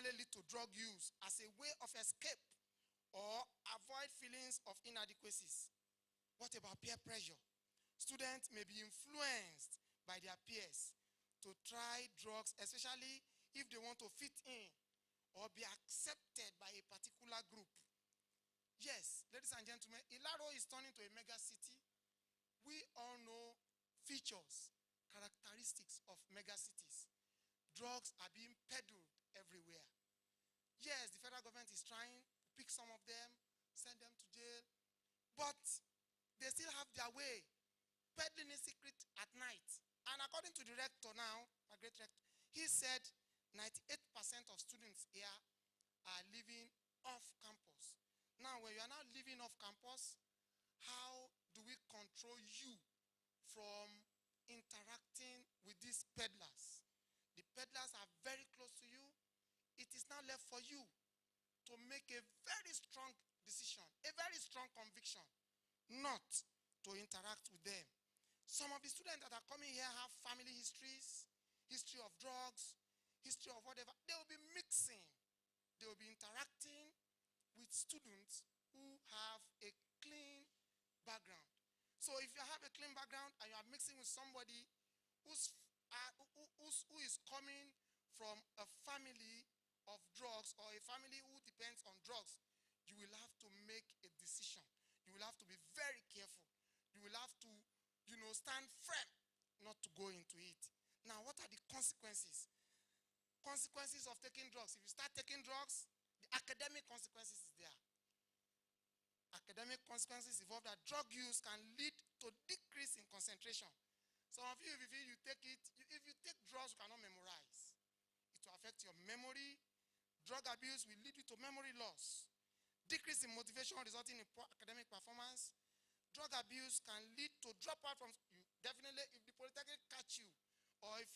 normally lead to drug use as a way of escape or avoid feelings of inadequacies. What about peer pressure? Students may be influenced by their peers to try drugs, especially if they want to fit in or be accepted by a particular group. Yes, ladies and gentlemen, Ilaro is turning to a mega city. We all know features, characteristics of mega cities. Drugs are being peddled everywhere. Yes, the federal government is trying to pick some of them, send them to jail, but they still have their way, peddling in secret at night. And according to the rector now, my great rector, he said 98% of students here are living off campus. Now, when you are now living off campus, how do we control you from interacting with these peddlers? The peddlers are very close to you. It is now left for you to make a very strong decision, a very strong conviction, not to interact with them. Some of the students that are coming here have family histories, history of drugs, history of whatever. They will be mixing. They will be interacting with students who have a clean background. So if you have a clean background and you are mixing with somebody who is coming from a family of drugs or a family who depends on drugs, you will have to make a decision. You will have to be very careful. You will have to, stand firm not to go into it. Now, what are the consequences? Consequences of taking drugs. If you start taking drugs, the academic consequences is there. Academic consequences involve that drug use can lead to decrease in concentration. Some of you, if you take it, if you take drugs, you cannot memorize. It will affect your memory. Drug abuse will lead you to memory loss. Decrease in motivation resulting in poor academic performance. Drug abuse can lead to dropout from you. Definitely, if the Polytechnic catch you, or if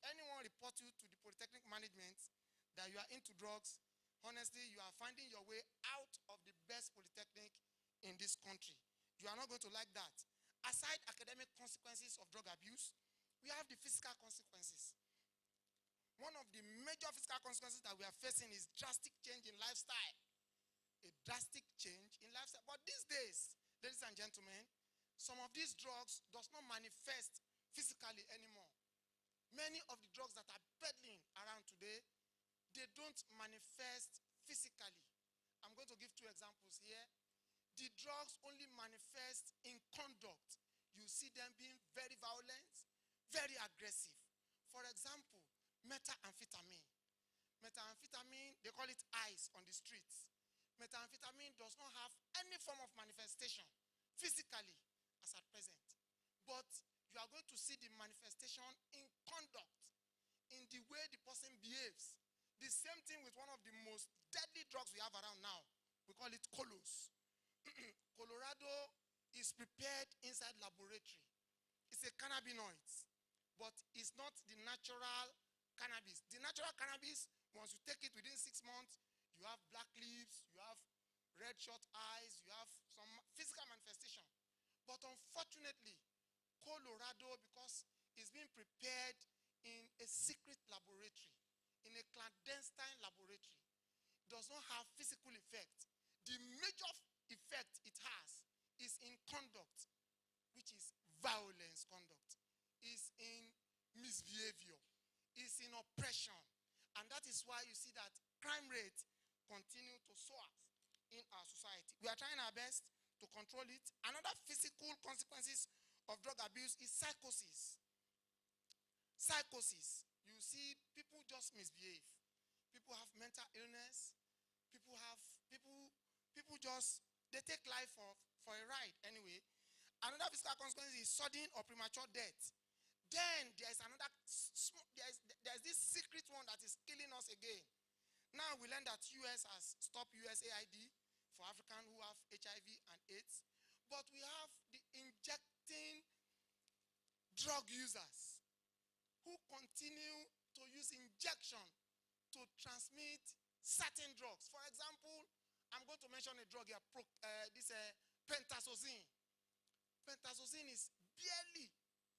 anyone reports you to the Polytechnic management that you are into drugs, honestly, you are finding your way out of the best Polytechnic in this country. You are not going to like that. Aside academic consequences of drug abuse, we have the physical consequences. One of the major physical consequences that we are facing is drastic change in lifestyle. A drastic change in lifestyle. But these days, ladies and gentlemen, some of these drugs does not manifest physically anymore. Many of the drugs that are peddling around today, they don't manifest physically. I'm going to give two examples here. The drugs only manifest in conduct. You see them being very violent, very aggressive. For example, methamphetamine. Methamphetamine, they call it ice on the streets. Methamphetamine does not have any form of manifestation physically as at present. But you are going to see the manifestation in conduct, in the way the person behaves. The same thing with one of the most deadly drugs we have around now. We call it colos. Colorado is prepared inside laboratory. It's a cannabinoid, but it's not the natural cannabis. The natural cannabis, once you take it within 6 months, you have black lips, you have red short eyes, you have some physical manifestation. But unfortunately, Colorado, because it's being prepared in a secret laboratory, in a clandestine laboratory, does not have physical effect. The major effect it has is in conduct, which is violence conduct, is in misbehavior, is in oppression. And that is why you see that crime rate continue to soar in our society. We are trying our best to control it. Another physical consequences of drug abuse is psychosis. Psychosis. You see people just misbehave. People have mental illness. People just, they take life for a ride anyway. Another physical consequence is sudden or premature death. Then there is another, there's this secret one that is killing us again. Now we learn that US has stopped USAID for Africans who have HIV and AIDS. But we have the injecting drug users who continue to use injection to transmit certain drugs. For example, I'm going to mention a drug here, pentazocine. Pentazocine is barely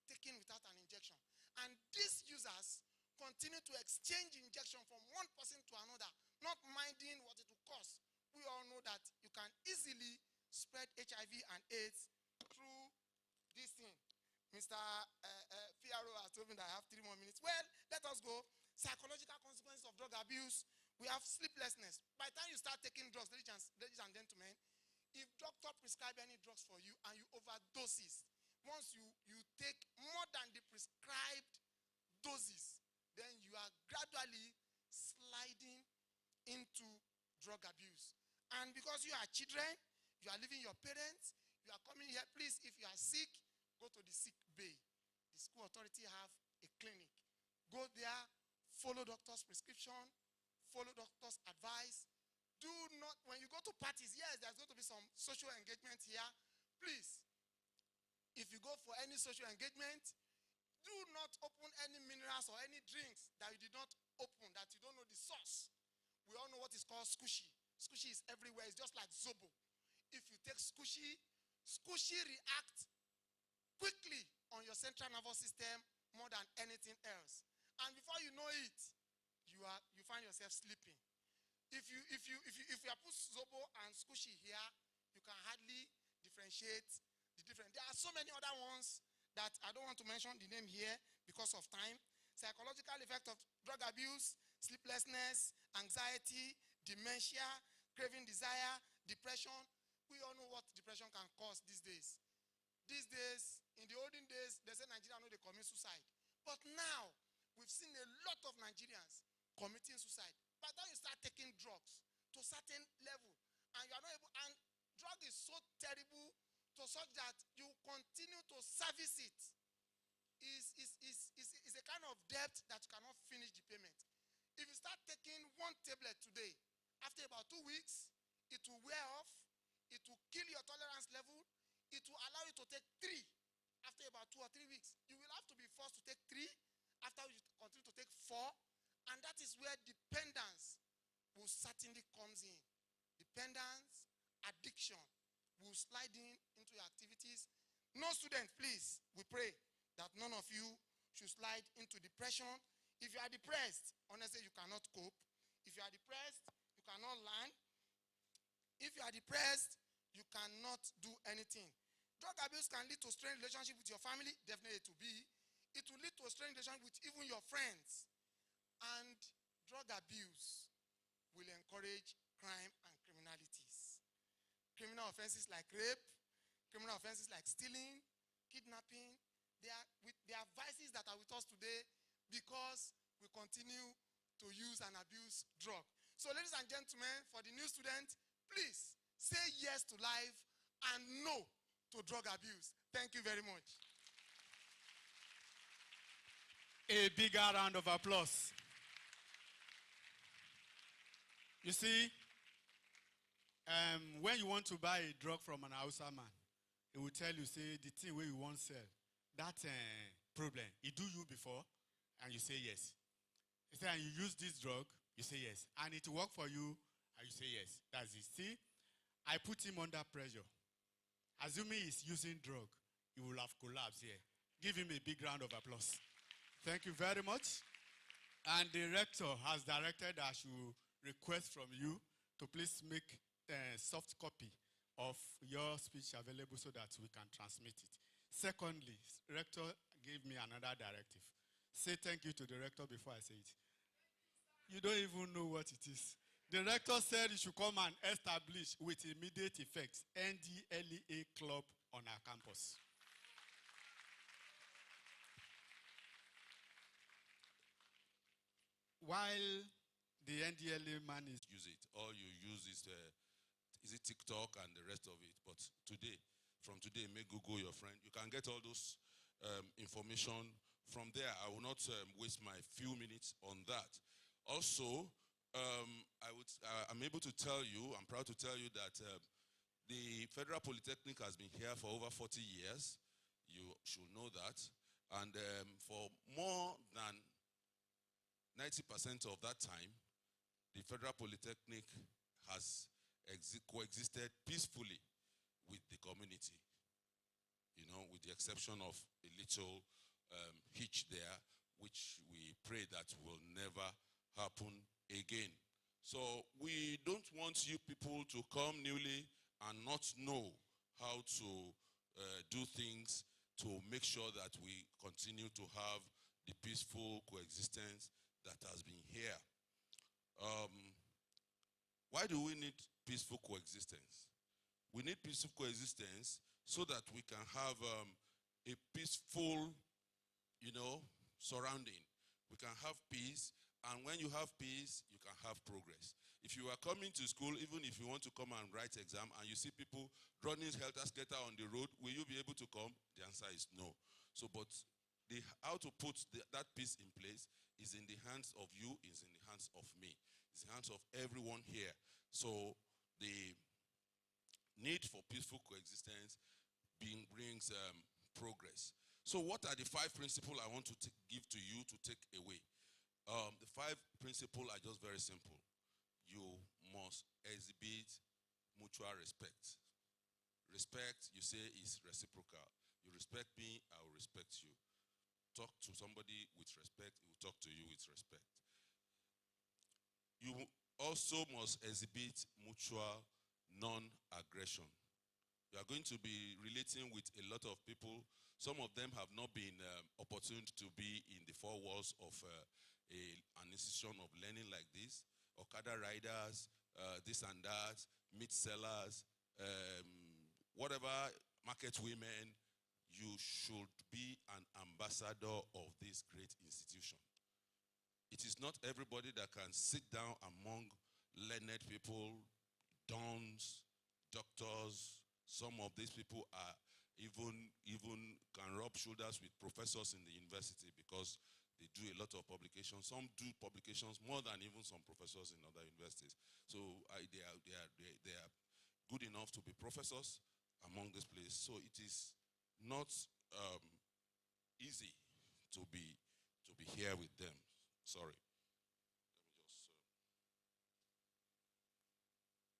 taken without an injection. And these users continue to exchange injection from one person to another not minding what it will cost. We all know that you can easily spread HIV and AIDS through this thing. Mr. Fiaro has told me that I have 3 more minutes. Well, let us go. Psychological consequences of drug abuse. We have sleeplessness. By the time you start taking drugs, ladies and gentlemen, if doctor prescribe any drugs for you and you overdoses, once you take more than the prescribed doses, then you are gradually sliding into drug abuse. And because you are children, you are leaving your parents, you are coming here, please, if you are sick, go to the sick bay. The school authority have a clinic. Go there, follow doctor's prescription, follow doctor's advice. Do not, when you go to parties, yes, there's going to be some social engagement here. Please, if you go for any social engagement, do not open any minerals or any drinks that you did not open, that you don't know the source. We all know what is called squishy. Squishy is everywhere. It's just like Zobo. If you take squishy, squishy react quickly on your central nervous system more than anything else. And before you know it, you find yourself sleeping. If you put Zobo and squishy here, you can hardly differentiate the difference. There are so many other ones that I don't want to mention the name here because of time. Psychological effect of drug abuse, sleeplessness, anxiety, dementia, craving desire, depression. We all know what depression can cause these days. These days, in the olden days, they say Nigeria know they commit suicide. But now, we've seen a lot of Nigerians committing suicide. By the time you start taking drugs to a certain level, and you are not able, and drug is so terrible to such that you continue to service it. Is a kind of debt that you cannot finish the payment. If you start taking 1 tablet today, after about 2 weeks, it will wear off, it will kill your tolerance level, it will allow you to take 3 after about 2 or 3 weeks. You will have to be forced to take 3 after you continue to take 4, and that is where dependence will certainly comes in. Dependence, addiction will slide into your activities. No student, please, we pray that none of you should slide into depression. If you are depressed, honestly, you cannot cope. If you are depressed, you cannot learn. If you are depressed, you cannot do anything. Drug abuse can lead to strained relationship with your family, definitely to be. It will lead to a strained relationship with even your friends. And drug abuse will encourage crime and criminalities. Criminal offenses like rape, criminal offenses like stealing, kidnapping, they are vices that are with us today because we continue to use and abuse drug. So ladies and gentlemen, for the new student, please say yes to life and no to drug abuse. Thank you very much. A bigger round of applause. You see, when you want to buy a drug from an Hausa man, he will tell you, say, the thing where you want to sell, that problem, it do you before? And you say yes. He say, and you use this drug? You say yes. And it work for you? And you say yes. That's it. See, I put him under pressure. Assuming he's using drug, he will have collapsed here. Give him a big round of applause. Thank you very much. And the rector has directed I should request from you to please make a soft copy of your speech available so that we can transmit it. Secondly, rector gave me another directive. Say thank you to the rector before I say it. You don't even know what it is. The rector said you should come and establish with immediate effect NDLEA club on our campus. While the NDLEA man is use it, all you use is it TikTok and the rest of it. But today, from today, make Google your friend. You can get all those information from there. I will not waste my few minutes on that. Also, I'm able to tell you, I'm proud to tell you that the Federal Polytechnic has been here for over 40 years. You should know that. And for more than 90% of that time, the Federal Polytechnic has coexisted peacefully with the community, you know, with the exception of a little hitch there, which we pray that will never happen again. So we don't want you people to come newly and not know how to do things to make sure that we continue to have the peaceful coexistence that has been here. Why do we need peaceful coexistence? We need peaceful coexistence so that we can have a peaceful, surrounding. We can have peace, and when you have peace, you can have progress. If you are coming to school, even if you want to come and write exam, and you see people running helter-skelter on the road, will you be able to come? The answer is no. So, but how to put that peace in place is in the hands of you, is in the hands of me. It's in the hands of everyone here. So, the need for peaceful coexistence brings progress. So what are the 5 principles I want to give to you to take away? The 5 principles are just very simple. You must exhibit mutual respect. Respect, you say, is reciprocal. You respect me, I will respect you. Talk to somebody with respect, he will talk to you with respect. You also must exhibit mutual non-aggression. You are going to be relating with a lot of people. Some of them have not been opportune to be in the 4 walls of an institution of learning like this. Okada riders, this and that, meat sellers, whatever, market women. You should be an ambassador of this great institution. It is not everybody that can sit down among learned people, dons, doctors. Some of these people are even can rub shoulders with professors in the university because they do a lot of publications. Some do publications more than even some professors in other universities. So they are good enough to be professors among this place. So it is not easy to be here with them. Sorry. Let me just. Sorry,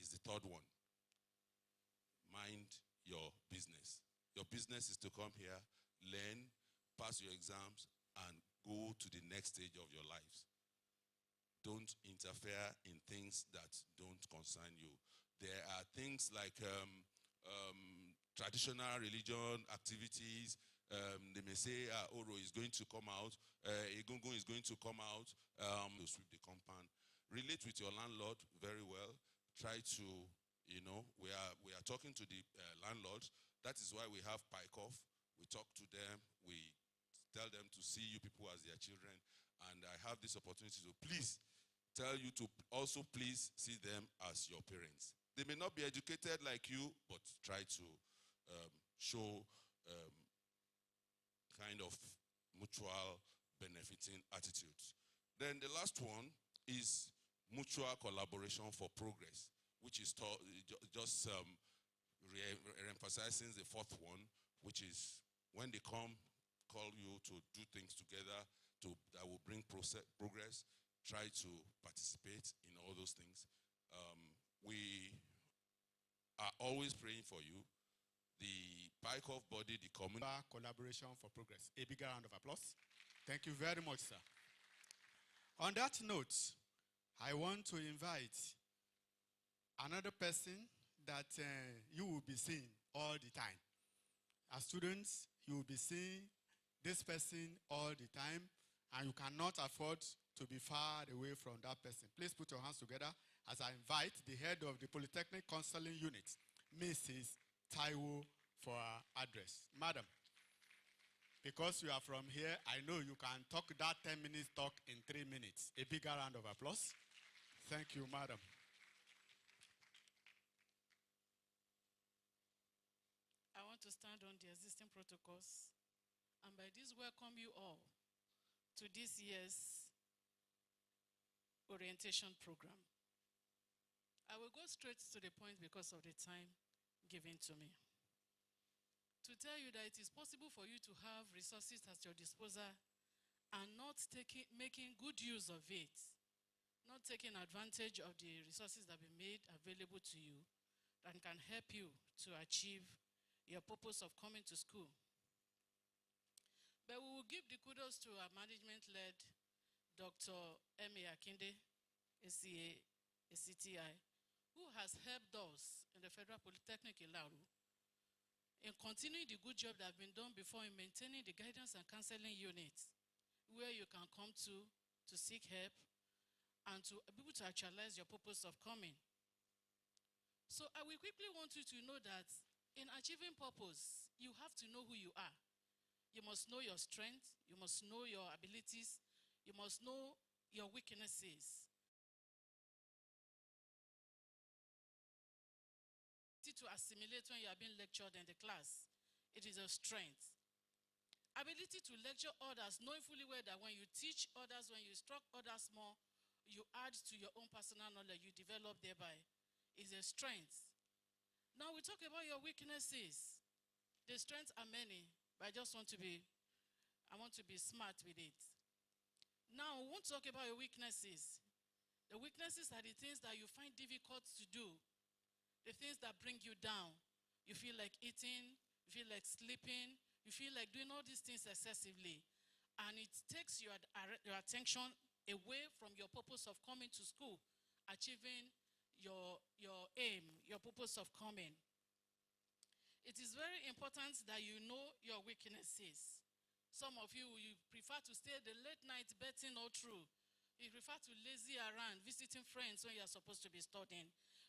is the 3rd one. Mind your business. Your business is to come here, learn, pass your exams, and go to the next stage of your lives. Don't interfere in things that don't concern you. There are things like traditional religion activities. They may say, Oro is going to come out, Egungun is going to come out, to sweep the compound. Relate with your landlord very well. Try to, we are talking to the landlords. That is why we have Pike Off. We talk to them. We tell them to see you people as their children. And I have this opportunity to please tell you to also please see them as your parents. They may not be educated like you, but try to show kind of mutual benefiting attitudes. Then the last one is mutual collaboration for progress, which is just emphasizing the 4th one, which is when they call you to do things together that will bring progress, try to participate in all those things. We are always praying for you. The Pike Off body, the community collaboration for progress. A bigger round of applause. Thank you very much, sir. On that note, I want to invite another person that you will be seeing all the time. As students, you will be seeing this person all the time, and you cannot afford to be far away from that person. Please put your hands together as I invite the head of the Polytechnic Counseling Unit, Mrs. Taiwo, for our address. Madam, because you are from here, I know you can talk that 10 minutes talk in 3 minutes. A bigger round of applause. Thank you, madam. I want to stand on the existing protocols and by this welcome you all to this year's orientation program. I will go straight to the point because of the time given to me. To tell you that it is possible for you to have resources at your disposal and not making good use of it, not taking advantage of the resources that have been made available to you that can help you to achieve your purpose of coming to school. But we will give the kudos to our management-led Dr. M.A. Akinde, ACA, ACTI, who has helped us in the Federal Polytechnic Ilaro in continuing the good job that has been done before in maintaining the guidance and counseling units where you can come to seek help and to be able to actualize your purpose of coming. So I will quickly want you to know that in achieving purpose, you have to know who you are. You must know your strengths, you must know your abilities, you must know your weaknesses. To assimilate when you are being lectured in the class, it is a strength. Ability to lecture others, knowing fully well that when you teach others, when you instruct others more, you add to your own personal knowledge you develop thereby, is a strength. Now we talk about your weaknesses. The strengths are many, but I want to be smart with it. Now we won't talk about your weaknesses. The weaknesses are the things that you find difficult to do, the things that bring you down. You feel like eating, you feel like sleeping, you feel like doing all these things excessively. And it takes your attention away from your purpose of coming to school, achieving your aim, your purpose of coming. It is very important that you know your weaknesses. Some of you prefer to stay the late night betting all through. You prefer to lazy around, visiting friends when you are supposed to be studying.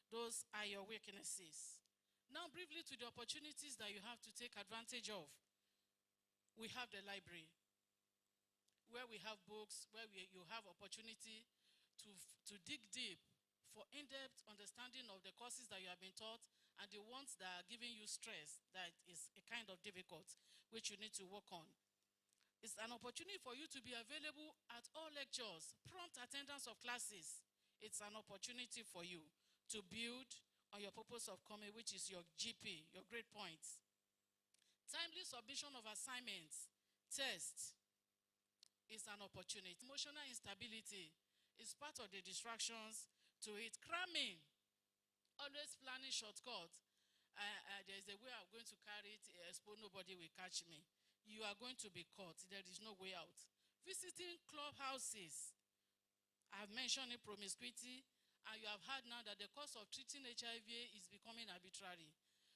Those are your weaknesses. Now, briefly to the opportunities that you have to take advantage of. We have the library, where we have books, where you have opportunity to dig deep for in-depth understanding of the courses that you have been taught and the ones that are giving you stress, that is a kind of difficult, which you need to work on. It's an opportunity for you to be available at all lectures, prompt attendance of classes. It's an opportunity for you to build on your purpose of coming, which is your GP, your grade points. Timely submission of assignments, tests, is an opportunity. Emotional instability is part of the distractions to it. Cramming, always planning shortcuts. There's a way I'm going to carry it, nobody will catch me. You are going to be caught. There is no way out. Visiting clubhouses. I've mentioned promiscuity, and you have heard now that the cost of treating HIV is becoming arbitrary.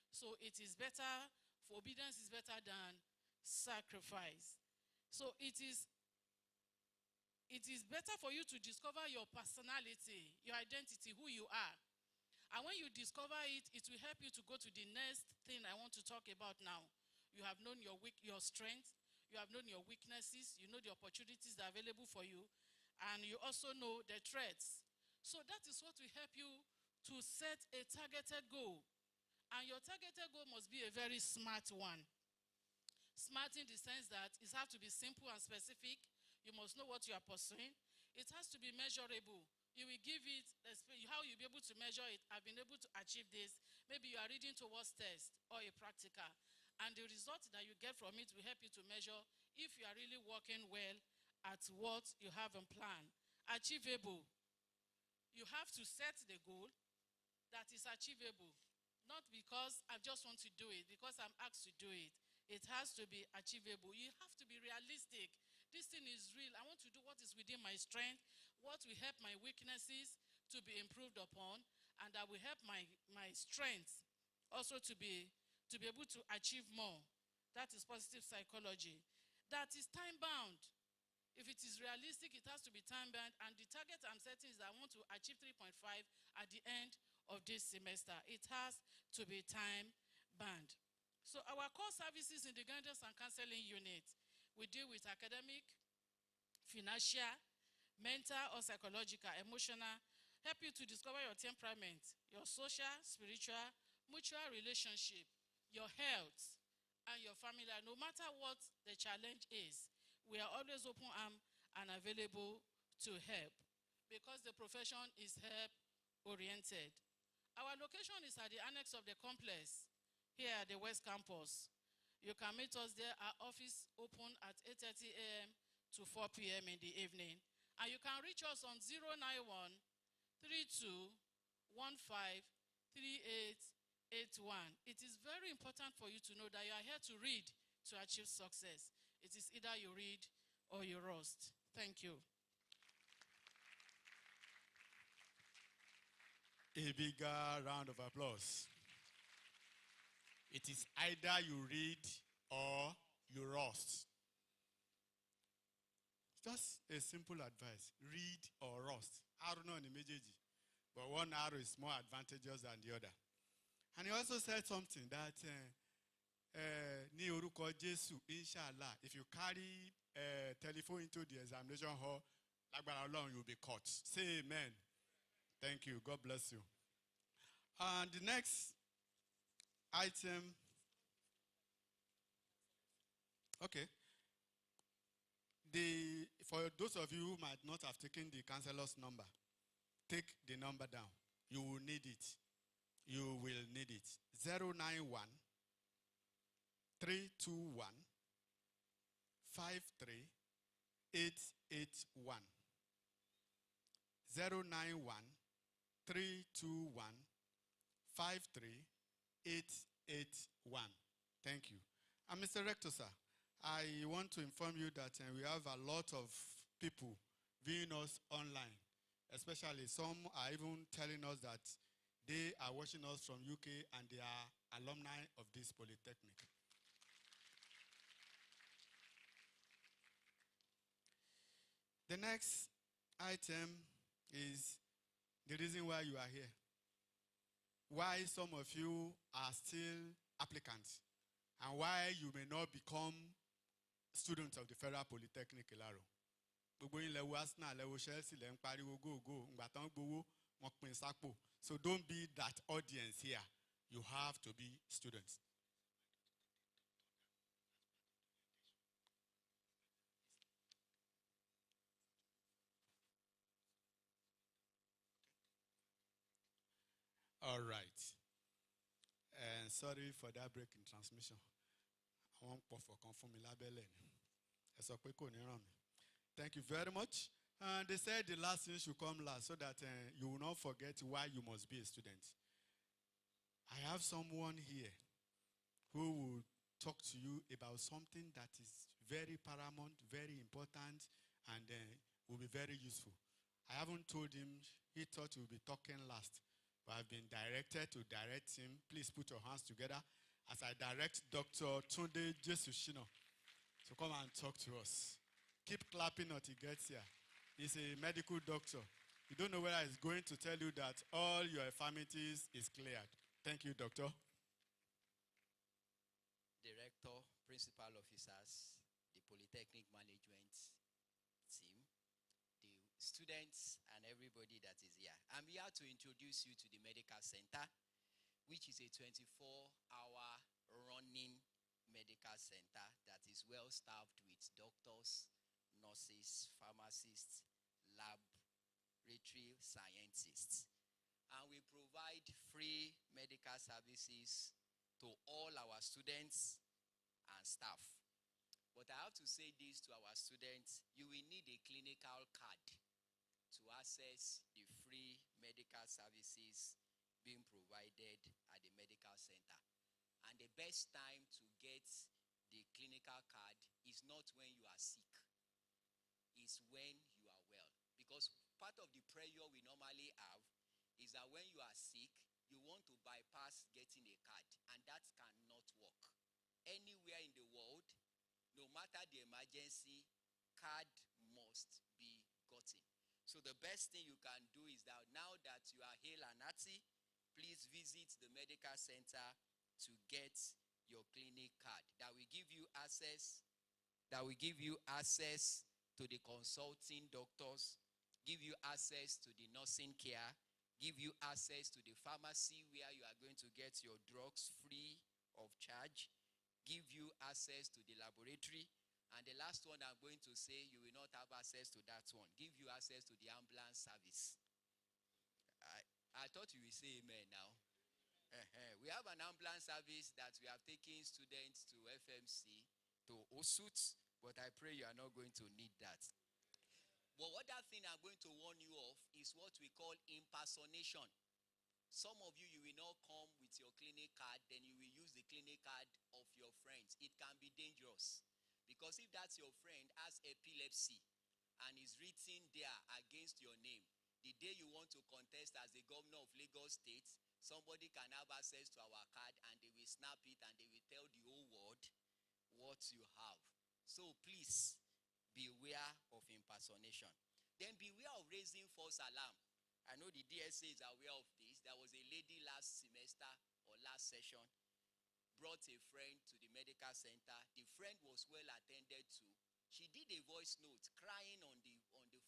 So it is better, for obedience is better than sacrifice. So it is better for you to discover your personality, your identity, who you are. And when you discover it, it will help you to go to the next thing I want to talk about now. You have known your strengths, you have known your weaknesses, you know the opportunities that are available for you, and you also know the threats. So that is what will help you to set a targeted goal. And your targeted goal must be a very smart one. Smart in the sense that it has to be simple and specific. You must know what you are pursuing. It has to be measurable. You will give it, how you'll be able to measure it. I've been able to achieve this. Maybe you are reading towards test or a practical. And the result that you get from it will help you to measure if you are really working well at what you have in plan. Achievable. You have to set the goal that is achievable. Not because I just want to do it, because I'm asked to do it. It has to be achievable. You have to be realistic. This thing is real. I want to do what is within my strength, what will help my weaknesses to be improved upon, and that will help my strength also to be able to achieve more. That is positive psychology. That is time-bound. If it is realistic, it has to be time-bound, and the target I'm setting is that I want to achieve 3.5 at the end of this semester. It has to be time-bound. So our core services in the guidance and counseling unit, we deal with academic, financial, mental or psychological, emotional, help you to discover your temperament, your social, spiritual, mutual relationship, your health, and your family. No matter what the challenge is, we are always open armed and available to help because the profession is help-oriented. Our location is at the annex of the complex here at the West Campus. You can meet us there. Our office open at 8:30 a.m. to 4 p.m. in the evening. And you can reach us on 091 32 15 3881. It is very important for you to know that you are here to read to achieve success. It is either you read or you rust. Thank you. A bigger round of applause. It is either you read or you rust. Just a simple advice. Read or rust. I don't know in the mejeji, but one arrow is more advantageous than the other. And he also said something that ní orúkọ Jésù, inshallah, if you carry a telephone into the examination hall, lágbára Ọlọ́run, you'll be caught. Say amen. Thank you. God bless you. And the next item. Okay. For those of you who might not have taken the counselor's number, take the number down. You will need it. You will need it. 091 321 53881. 091 321 53881. Thank you. And Mr. Rector, sir, I want to inform you that we have a lot of people viewing us online. Especially some are even telling us that they are watching us from UK and they are alumni of this Polytechnic. The next item is the reason why you are here. Why some of you are still applicants and why you may not become students of the Federal Polytechnic Ilaro. Gbogbo yín lẹ wo Arsenal, lẹ wo Chelsea, lẹ ń pariwo go go, ngbà tán gbowó wọ́n pín sápò. So don't be that audience here. You have to be students. All right. And sorry for that break in transmission. I won't put for confirm label. Thank you very much. And they said the last thing should come last so that you will not forget why you must be a student. I have someone here who will talk to you about something that is very paramount, very important, and will be very useful. I haven't told him. He thought he would be talking last, but I've been directed to direct him. Please put your hands together as I direct Dr. Tunde Jesushino to come and talk to us. Keep clapping until he gets here. He's a medical doctor. You don't know whether he's going to tell you that all your infirmities is cleared. Thank you, doctor. Director, principal officers, the Polytechnic management team, the students, and everybody that is here. I'm here to introduce you to the medical center, which is a 24-hour running medical center that is well staffed with doctors, nurses, pharmacists, laboratory scientists. And we provide free medical services to all our students and staff. But I have to say this to our students, you will need a clinical card to access the free medical services being provided at the medical center. And the best time to get the clinical card is not when you are sick. Is when you are well. Because part of the pressure we normally have is that when you are sick, you want to bypass getting a card, and that cannot work. Anywhere in the world, no matter the emergency, card must be gotten. So the best thing you can do is that now that you are hale and hearty, please visit the medical center to get your clinic card. That will give you access to the consulting doctors, give you access to the nursing care, give you access to the pharmacy where you are going to get your drugs free of charge, give you access to the laboratory, and the last one I'm going to say, you will not have access to that one, give you access to the ambulance service. I thought you will say amen now. We have an ambulance service that we have taken students to FMC, to Osut, but I pray you are not going to need that. But other thing I'm going to warn you of is what we call impersonation. Some of you, you will not come with your clinic card, then you will use the clinic card of your friends. It can be dangerous. Because if that's your friend has epilepsy and is written there against your name, the day you want to contest as the governor of Lagos State, somebody can have access to our card and they will snap it and they will tell the whole world what you have. So please, beware of impersonation. Then beware of raising false alarm. I know the DSA is aware of this. There was a lady last semester or last session brought a friend to the medical center. The friend was well attended to. She did a voice note crying on the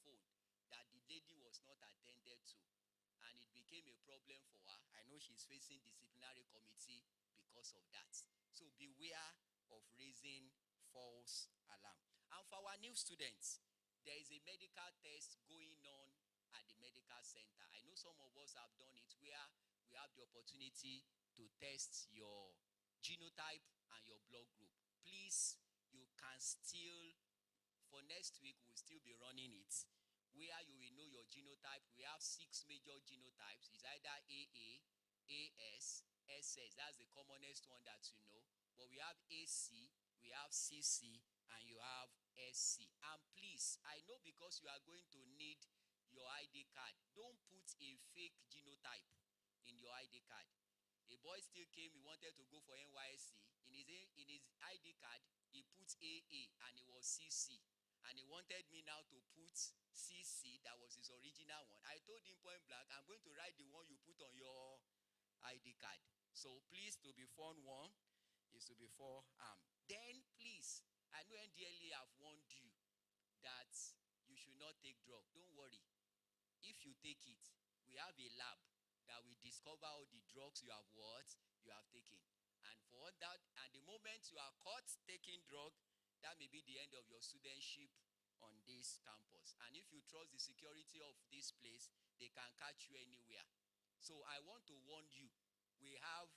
phone that the lady was not attended to. And it became a problem for her. I know she's facing disciplinary committee because of that. So beware of raising false alarm. And for our new students, there is a medical test going on at the medical center. I know some of us have done it where we have the opportunity to test your genotype and your blood group. Please, you can still, for next week, we'll still be running it, where you will know your genotype. We have 6 major genotypes. It's either AA, AS, SS. That's the commonest one that you know. But we have AC, we have CC, and you have SC. And please, I know because you are going to need your ID card, don't put a fake genotype in your ID card. A boy still came, he wanted to go for NYSC. In his ID card, he put AA and it was CC. And he wanted me now to put CC, that was his original one. I told him point blank, I'm going to write the one you put on your ID card. So please, to be forewarned is to be forearmed. Then please, I know NDLA have warned you that you should not take drugs. Don't worry. If you take it, we have a lab that will discover all the drugs you have taken. And for that, and the moment you are caught taking drug, that may be the end of your studentship on this campus. And if you trust the security of this place, they can catch you anywhere. So I want to warn you, we have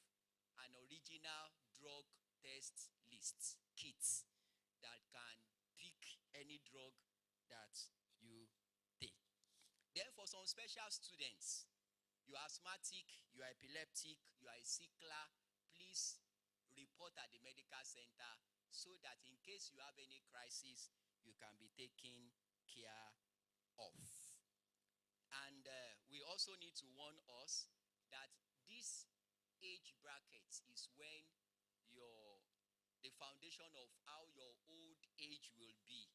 an original drug test list, kits, that can pick any drug that you take. Then for some special students, you are asthmatic, you are epileptic, you are a sickler, please report at the medical center so that in case you have any crisis, you can be taken care of. And we also need to warn us that this age bracket is when the foundation of how your old age will be.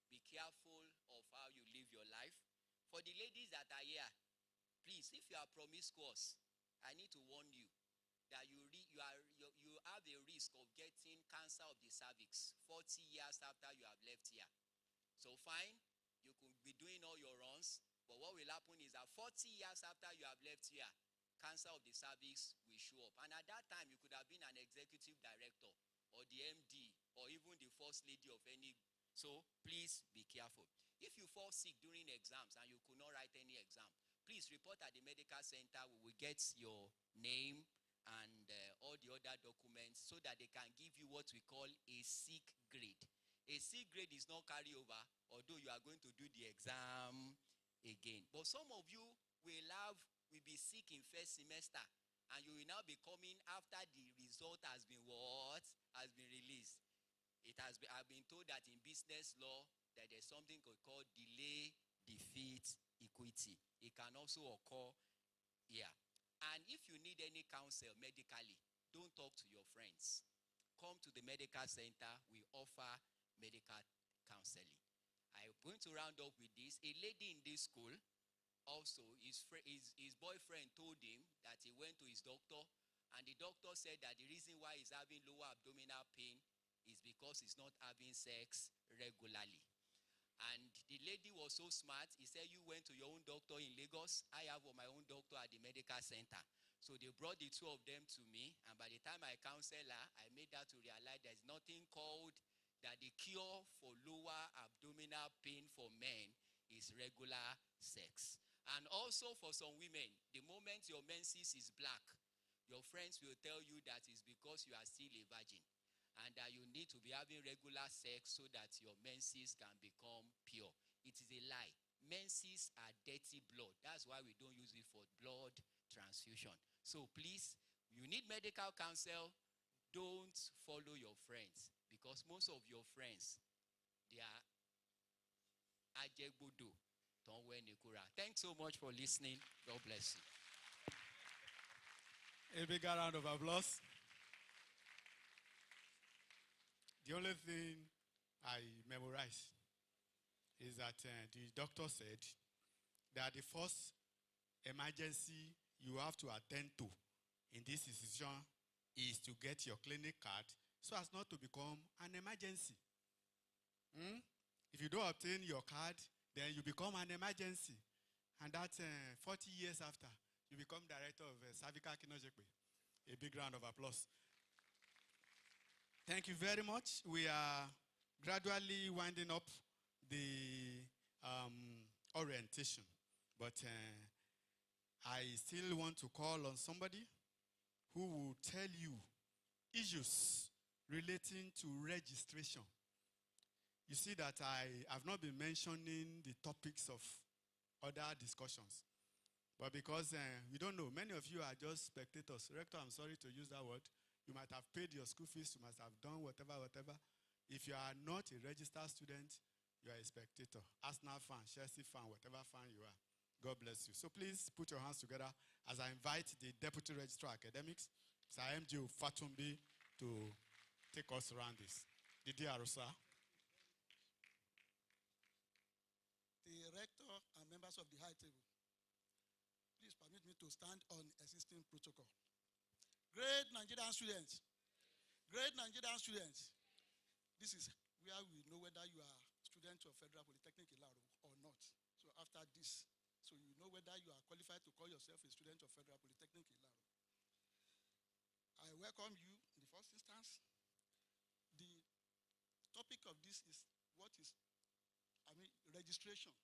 Be careful of how you live your life. For the ladies that are here, please, if you are promiscuous, I need to warn you that you have a risk of getting cancer of the cervix 40 years after you have left here. So fine, you could be doing all your runs, but what will happen is that 40 years after you have left here, cancer of the cervix will show up. And at that time, you could have been an executive director or the MD or even the first lady of any. So please be careful. If you fall sick during exams and you could not write any exam, please report at the medical center. We will get your name and all the other documents so that they can give you what we call a sick grade. A sick grade is not carryover, although you are going to do the exam again. But some of you will be sick in first semester, and you will now be coming after the result has been released. I've been told that in business law that there's something called delay, defeat, equity. It can also occur here. And if you need any counsel medically, don't talk to your friends. Come to the medical center. We offer medical counseling. I'm going to round up with this. A lady in this school, also, his boyfriend told him that he went to his doctor, and the doctor said that the reason why he's having lower abdominal pain is because he's not having sex regularly. And the lady was so smart. He said, you went to your own doctor in Lagos. I have my own doctor at the medical center. So they brought the two of them to me. And by the time I counseled her, I made her to realize there's nothing called that the cure for lower abdominal pain for men is regular sex. And also for some women, the moment your menses is black, your friends will tell you that it's because you are still a virgin. And that you need to be having regular sex so that your menses can become pure. It is a lie. Menses are dirty blood. That's why we don't use it for blood transfusion. So please, you need medical counsel. Don't follow your friends, because most of your friends, they are ajegbodo. Don't wear nikura. Thanks so much for listening. God bless you. A bigger round of applause. The only thing I memorized is that the doctor said that the first emergency you have to attend to in this institution is to get your clinic card so as not to become an emergency. If you don't obtain your card, then you become an emergency. And that's 40 years after, you become director of cervical kinojekwe. A big round of applause. Thank you very much. We are gradually winding up the orientation. But I still want to call on somebody who will tell you issues relating to registration. You see that I have not been mentioning the topics of other discussions. But because we don't know, many of you are just spectators. Rector, I'm sorry to use that word. You might have paid your school fees, you must have done whatever. If you are not a registered student, you are a spectator. Arsenal fan, Chelsea fan, whatever fan you are. God bless you. So please put your hands together as I invite the Deputy Registrar Academics, Sir MJ Fatumbi, to take us around this. Didi Arusa. The rector and members of the high table, please permit me to stand on existing protocol. Great Nigerian students, this is where we know whether you are a student of Federal Polytechnic Ilaro or not. So after this, so you know whether you are qualified to call yourself a student of Federal Polytechnic Ilaro. I welcome you in the first instance. The topic of this is registration.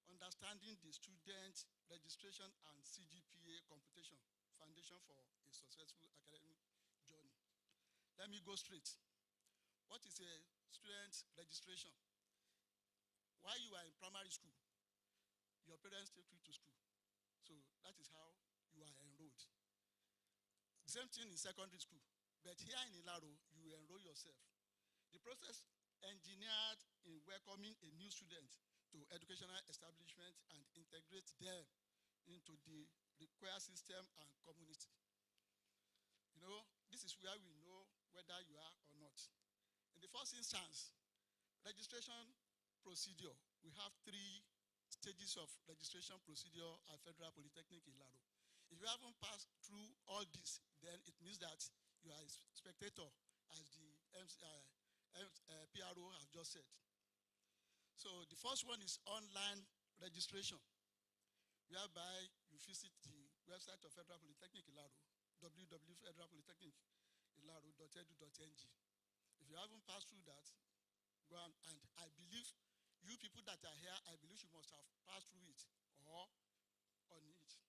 Understanding the student registration and CGPA computation, foundation for a successful academic journey. Let me go straight. What is a student registration? While you are in primary school, your parents take you to school. So that is how you are enrolled. Same thing in secondary school. But here in Ilaro, you enroll yourself. The process engineered in welcoming a new student to educational establishment and integrate them into the required system and community. You know, this is where we know whether you are or not. In the first instance, registration procedure, we have 3 stages of registration procedure at Federal Polytechnic Ilaro. If you haven't passed through all this, then it means that you are a spectator, as the PRO have just said. So the first one is online registration, whereby you visit the website of Federal Polytechnic Ilaro, www.federalpolytechnicilaro.edu.ng. If you haven't passed through that, go on, and I believe you people that are here, I believe you must have passed through it or on it.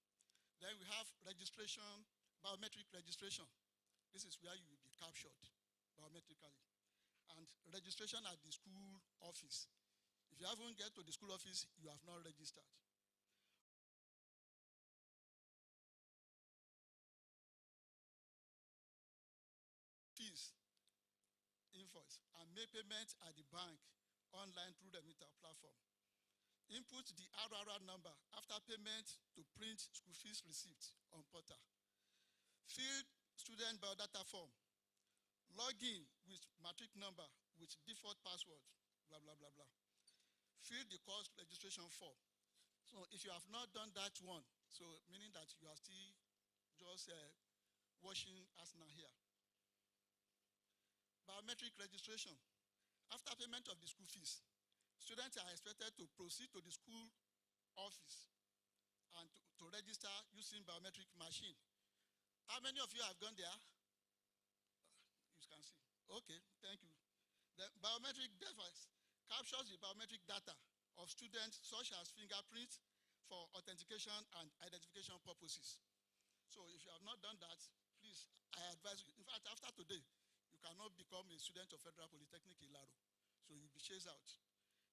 Then we have registration, biometric registration. This is where you will be captured biometrically. And registration at the school office. If you haven't get to the school office, you have not registered. Fees, invoice, and make payment at the bank online through the meter platform. Input the RRR number after payment to print school fees receipt on portal. Fill student biodata form. Log in with matric number with default password, blah, blah, blah, blah. Fill the course registration form. So if you have not done that one, so meaning that you are still just watching Arsenal here. Biometric registration. After payment of the school fees, students are expected to proceed to the school office and to register using biometric machine. How many of you have gone there? You can see. Okay, thank you. The biometric device captures the biometric data of students such as fingerprint for authentication and identification purposes. So if you have not done that, please, I advise you. In fact, after today, you cannot become a student of Federal Polytechnic Ilaro. So you'll be chased out.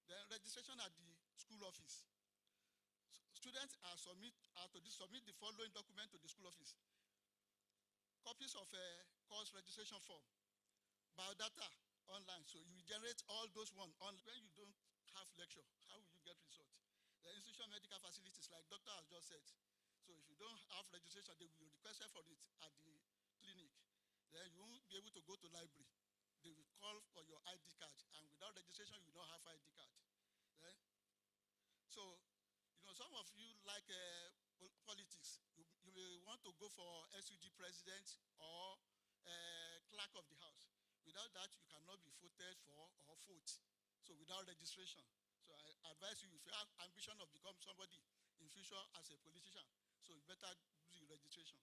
Then registration at the school office. Students are to submit the following document to the school office. Copies of a course registration form, biodata online. So you generate all those one on when you don't have lecture. How will you get result? The institutional medical facilities, like doctor has just said. So if you don't have registration, they will request for it at the clinic. Then you won't be able to go to library. They will call for your ID card, and without registration, you will not have ID card. Then, so, some of you like politics. You may want to go for SUG president or clerk of the house. Without that, you cannot be voted for or vote. So without registration. So I advise you, if you have ambition of becoming somebody in future as a politician, so you better do the registration.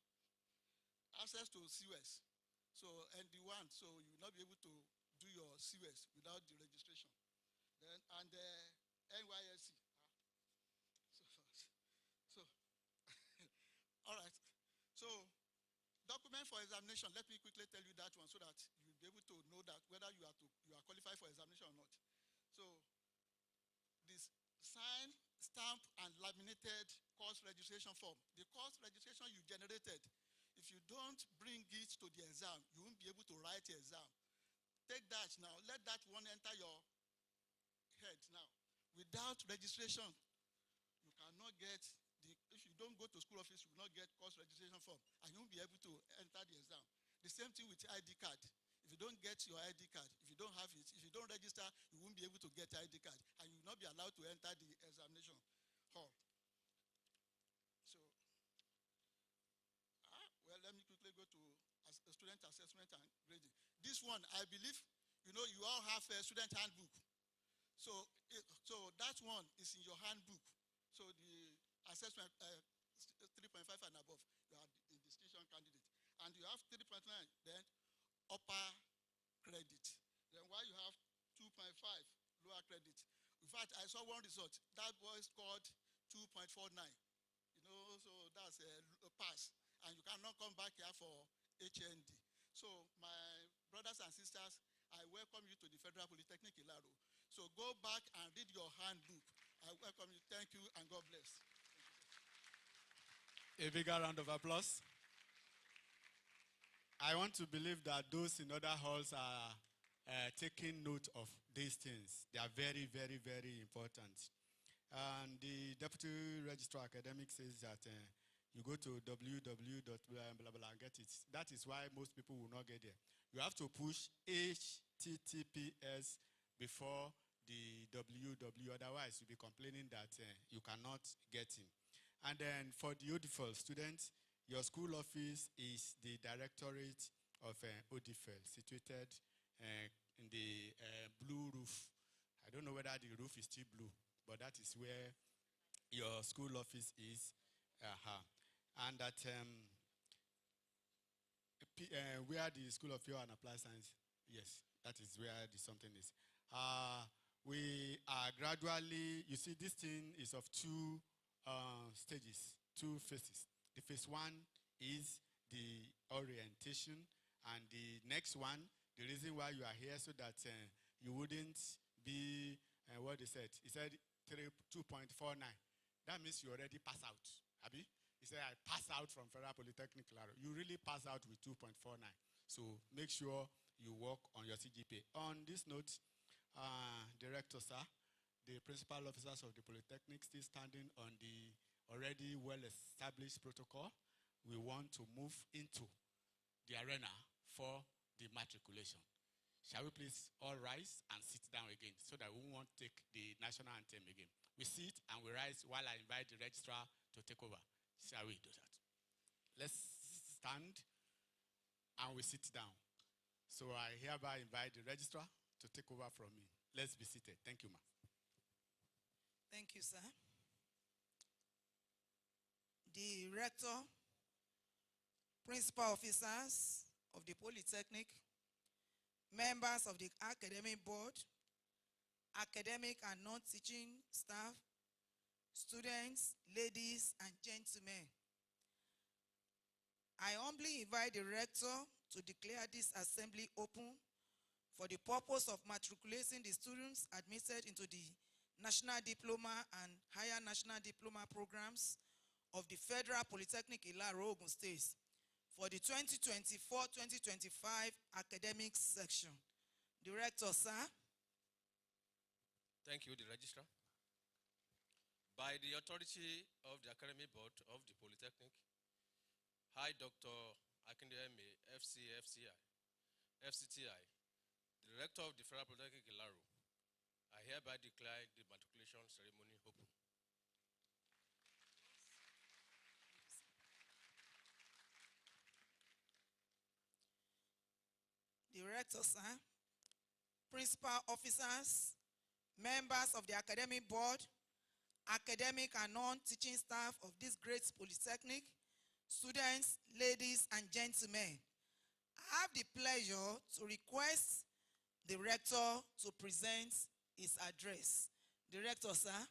Access to CUS. So ND1, so you will not be able to do your CUS without the registration. Then and NYSC. So all right. So document for examination. Let me quickly tell you that one so that you'll be able to know that whether you are qualified for examination or not. So this signed, stamped, and laminated course registration form. The course registration you generated, if you don't bring it to the exam, you won't be able to write the exam. Take that now. Let that one enter your head now. Without registration, you cannot get if you don't go to school office, you will not get course registration form, and you won't be able to enter the exam. The same thing with ID card. If you don't get your ID card, if you don't have it, if you don't register, you won't be able to get ID card, and you will not be allowed to enter the examination hall. So, well, let me quickly go to student assessment and grading. This one, I believe, you all have a student handbook. So that one is in your handbook. So the assessment 3.5 and above, you are the distinction candidate. And you have 3.9, then upper credit. Then while you have 2.5, lower credit. In fact, I saw one result. That was scored 2.49. So that's a pass. And you cannot come back here for HND. So my brothers and sisters, I welcome you to the Federal Polytechnic Ilaro. So go back and read your handbook. I welcome you. Thank you, and God bless. A bigger round of applause. I want to believe that those in other halls are taking note of these things. They are very, very, very important. And the Deputy Registrar Academic says that you go to www.blah and get it. That is why most people will not get there. You have to push HTTPS before the www. Otherwise, you'll be complaining that you cannot get in. And then for the ODFL students, your school office is the Directorate of ODFL, situated in the blue roof. I don't know whether the roof is still blue, but that is where your school office is. And that where the School of Pure and Applied Science, yes, that is where the something is. We are gradually, you see, this thing is of two stages, two phases. The phase one is the orientation, and the next one, the reason why you are here, so that you wouldn't be, what they said, he said 2.49. That means you already pass out, Abi? He said, I pass out from Federal Polytechnic Ilaro. You really pass out with 2.49. So make sure you work on your CGPA. On this note, Director, sir, the principal officers of the Polytechnic still standing on the already well-established protocol. We want to move into the arena for the matriculation. Shall we please all rise and sit down again so that we won't take the national anthem again. We sit and we rise while I invite the registrar to take over. Shall we do that? Let's stand and we sit down. So I hereby invite the registrar to take over from me. Let's be seated. Thank you, ma'am. Thank you, sir. The rector, principal officers of the Polytechnic, members of the academic board, academic and non-teaching staff, students, ladies and gentlemen. I humbly invite the rector to declare this assembly open for the purpose of matriculating the students admitted into the National Diploma and Higher National Diploma programs of the Federal Polytechnic Ilaro, Ogun State for the 2024-2025 academic section. Director, sir. Thank you, the registrar. By the authority of the Academic Board of the Polytechnic, I, Dr. Akindeme, FCTI, the Director of the Federal Polytechnic Ilaro, I hereby declare the matriculation ceremony open. Director, sir, principal officers, members of the academic board, academic and non-teaching staff of this great polytechnic, students, ladies and gentlemen, I have the pleasure to request the rector to present his address. Director, sir.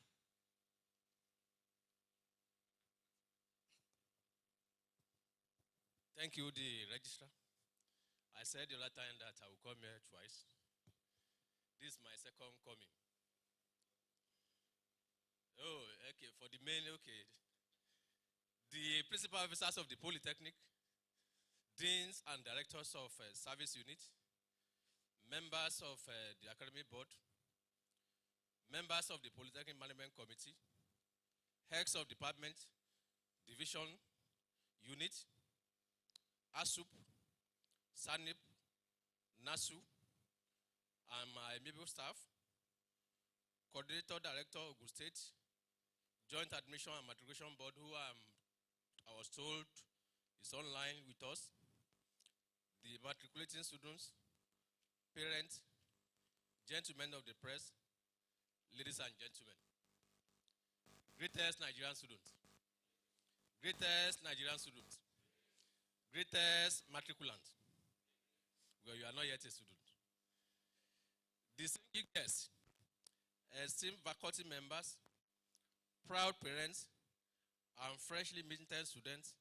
Thank you, the registrar. I said the other time that I will come here twice. This is my second coming. Oh, okay, for the main, okay. The principal officers of the Polytechnic, deans and directors of service unit, members of the academic board, members of the Polytechnic Management Committee, heads of department, division, unit, ASUP, SANIP, NASU, and my amiable staff, coordinator director of Ogun State, Joint Admission and Matriculation Board, who I was told is online with us, the matriculating students, parents, gentlemen of the press, ladies and gentlemen, greatest Nigerian students, greatest Nigerian students, greatest matriculant. Well, you are not yet a student. Distinguished guests, esteemed faculty members, proud parents, and freshly minted students,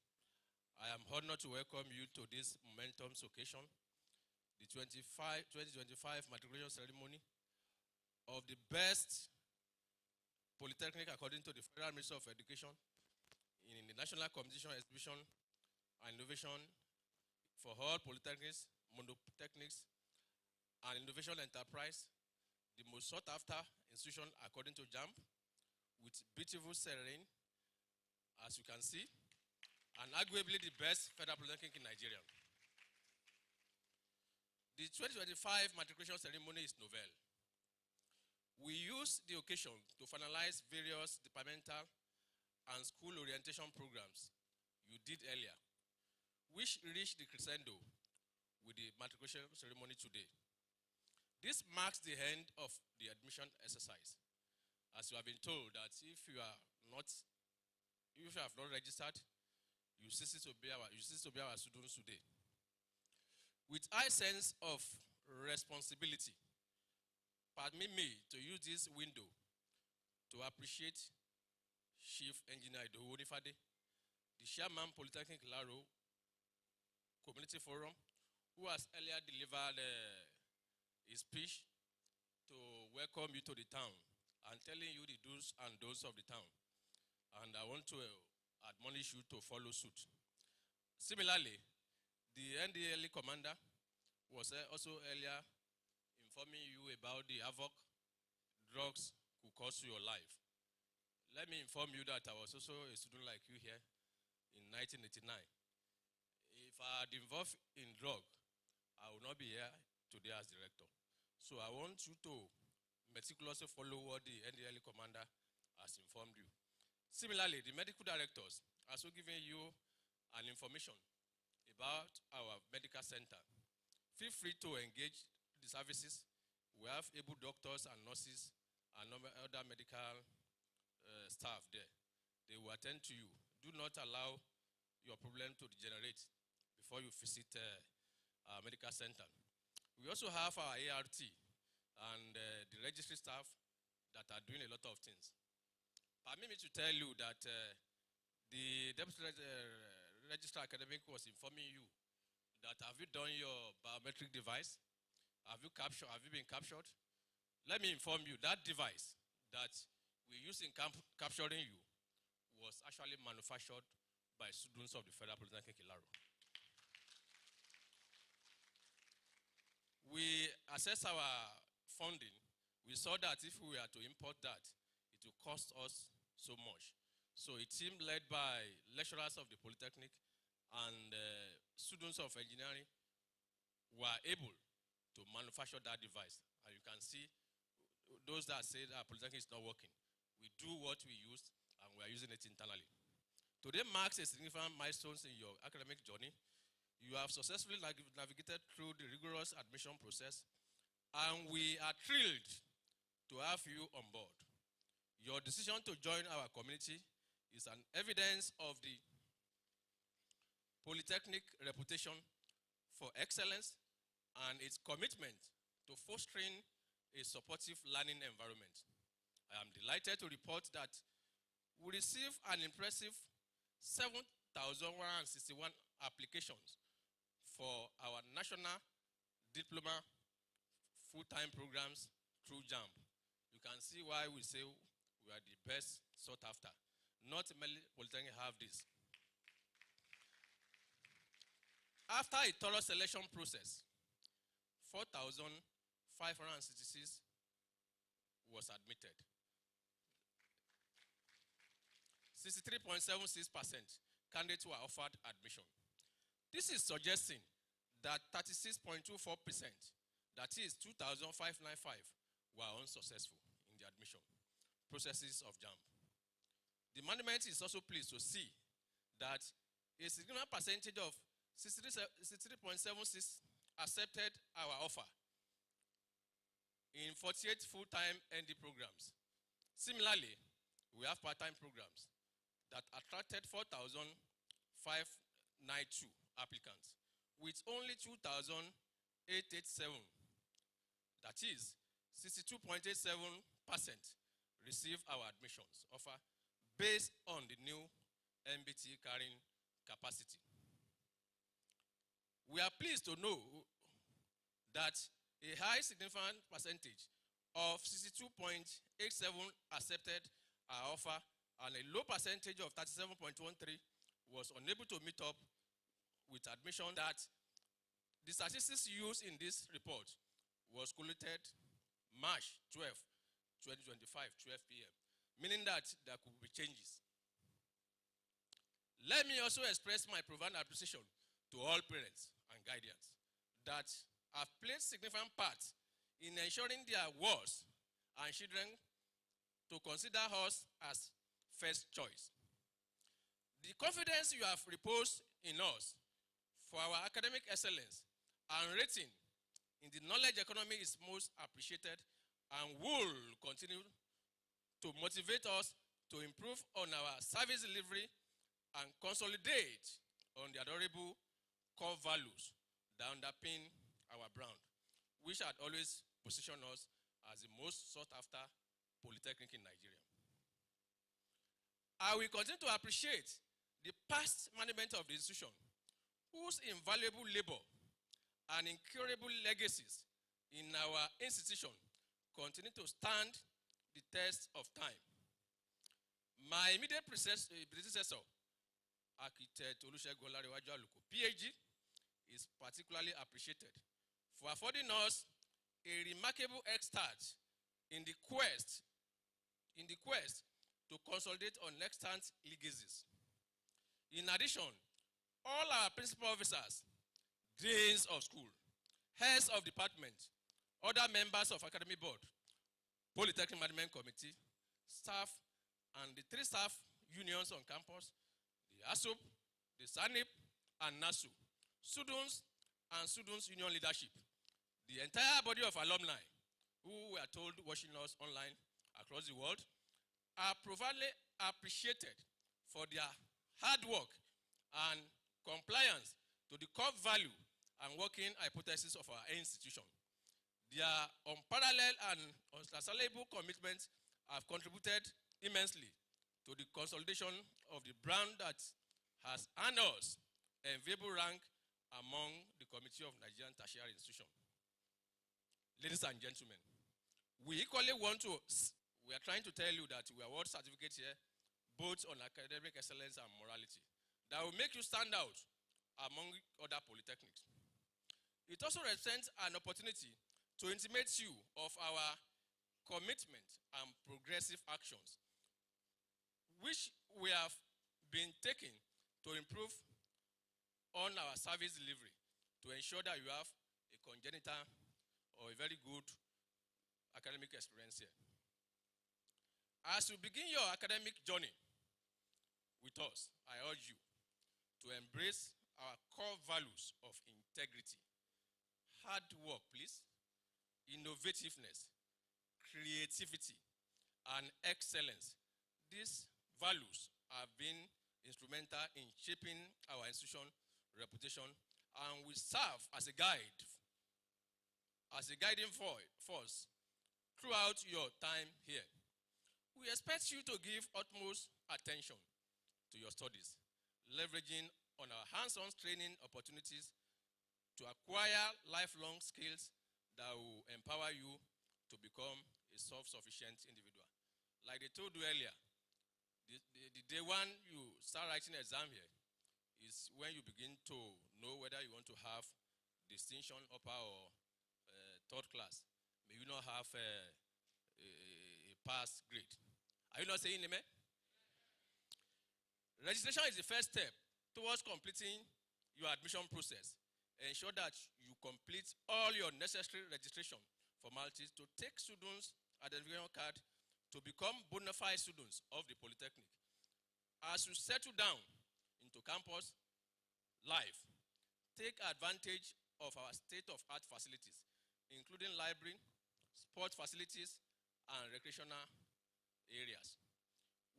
I am honored to welcome you to this momentous occasion, the 2025 matriculation ceremony of the best polytechnic according to the Federal Ministry of Education in the National Competition, Exhibition, and Innovation for all polytechnics, monotechnics, and innovation enterprise, the most sought after institution according to JAMB, with beautiful serene, as you can see, and arguably the best federal polytechnic in Nigeria. The 2025 matriculation ceremony is novel. We use the occasion to finalize various departmental and school orientation programs you did earlier, which reached the crescendo with the matriculation ceremony today. This marks the end of the admission exercise, as you have been told that if you have not registered, you cease to be our students today. With high sense of responsibility, permit me to use this window to appreciate Chief Engineer Idowu Onifade, the Chairman Polytechnic Ilaro Community Forum, who has earlier delivered his speech to welcome you to the town and telling you the do's and don'ts of the town. And I want to admonish you to follow suit. Similarly, the NDLE commander was also earlier informing you about the havoc drugs could cause to your life. Let me inform you that I was also a student like you here in 1989. If I had involved in drug, I would not be here today as director. So I want you to meticulously follow what the NDLE commander has informed you. Similarly, the medical directors are also giving you an information about our medical center. Feel free to engage the services. We have able doctors and nurses and other medical staff there. They will attend to you. Do not allow your problem to degenerate before you visit our medical center. We also have our ART and the registry staff that are doing a lot of things. Permit me to tell you that the Deputy Registrar Academic was informing you that have you done your biometric device? Have you been captured? Let me inform you that device that we use in capturing you was actually manufactured by students of the Federal Polytechnic Ilaro. We assessed our funding. We saw that if we were to import that, it would cost us so much. So a team led by lecturers of the Polytechnic and students of engineering were able to manufacture that device. And you can see those that say that Polytechnic is not working. We do what we used and we are using it internally. Today marks a significant milestone in your academic journey. You have successfully navigated through the rigorous admission process, and we are thrilled to have you on board. Your decision to join our community is an evidence of the Polytechnic reputation for excellence and its commitment to fostering a supportive learning environment. I am delighted to report that we received an impressive 7,161 applications for our national diploma full-time programs through JAMB. You can see why we say we are the best sought after. Not many Polytechnic have this. After a thorough selection process, 4,566 was admitted. 63.76% candidates were offered admission. This is suggesting that 36.24%, that is 2,595, were unsuccessful in the admission processes of JAMB. The management is also pleased to see that a significant percentage of 63.76 accepted our offer in 48 full-time ND programs. Similarly, we have part-time programs that attracted 4,592 applicants, with only 2,887, that is 62.87%, received our admissions offer based on the new MBT carrying capacity. We are pleased to know that a high significant percentage of 62.87 accepted our offer, and a low percentage of 37.13 was unable to meet up with admission. That the statistics used in this report was collated March 12, 2025, 12 p.m., meaning that there could be changes. Let me also express my profound appreciation to all parents and guardians that have played significant parts in ensuring their wards and children to consider us as first choice. The confidence you have reposed in us for our academic excellence and rating in the knowledge economy is most appreciated and will continue to motivate us to improve on our service delivery and consolidate on the adorable core values that underpin our brand, which had always positioned us as the most sought after polytechnic in Nigeria. I will continue to appreciate the past management of the institution, whose invaluable labor and incurable legacies in our institution continue to stand the test of time. My immediate predecessor, Architect Olusegun Olarewaju Aluko, PhD, is particularly appreciated for affording us a remarkable head start in the quest to consolidate on extant legacies. In addition, all our principal officers, deans of school, heads of department, other members of academy board, Polytechnic Management Committee, staff, and the 3 staff unions on campus, the ASUP, the SANIP, and NASU, students and students union leadership, the entire body of alumni who were told watching us online across the world, are profoundly appreciated for their hard work and compliance to the core value and working hypothesis of our institution. Their unparalleled and unassailable commitments have contributed immensely to the consolidation of the brand that has earned us an enviable rank among the Committee of Nigerian Tertiary Institutions. Ladies and gentlemen, we equally want to we are trying to tell you that we award certificates here, both on academic excellence and morality, that will make you stand out among other polytechnics. It also represents an opportunity to intimate you of our commitment and progressive actions, which we have been taking to improve on our service delivery, to ensure that you have a congenital or a very good academic experience here. As you begin your academic journey with us, I urge you to embrace our core values of integrity, hard work, please, innovativeness, creativity, and excellence. These values have been instrumental in shaping our institution reputation and will serve as a guide, as a guiding force throughout your time here. We expect you to give utmost attention to your studies, leveraging on our hands-on training opportunities to acquire lifelong skills that will empower you to become a self-sufficient individual. Like they told you earlier, the day one you start writing exam here is when you begin to know whether you want to have distinction, upper or third class. May you not have a pass grade. Are you not saying amen? Registration is the first step towards completing your admission process. Ensure that you complete all your necessary registration formalities to take students' identification card to become bona fide students of the Polytechnic. As you settle down into campus life, take advantage of our state-of-art facilities, including library, sports facilities, and recreational areas.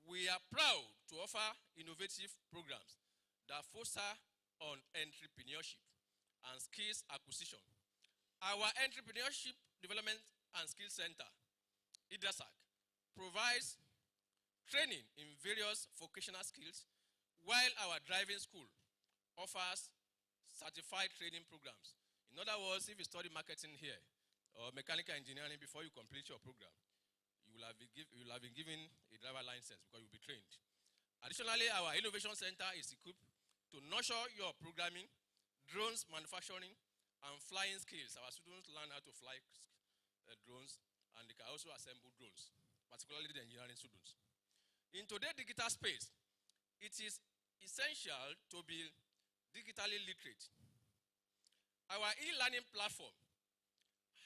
We are proud to offer innovative programs that foster on entrepreneurship and skills acquisition. Our Entrepreneurship Development and Skills Center, IDASAC, provides training in various vocational skills, while our driving school offers certified training programs. In other words, if you study marketing here or mechanical engineering before you complete your program, you will have been given a driver license because you'll be trained. Additionally, our Innovation Center is equipped to nurture your programming, drones manufacturing, and flying skills. Our students learn how to fly drones, and they can also assemble drones, particularly the engineering students. In today's digital space, it is essential to be digitally literate. Our e-learning platform,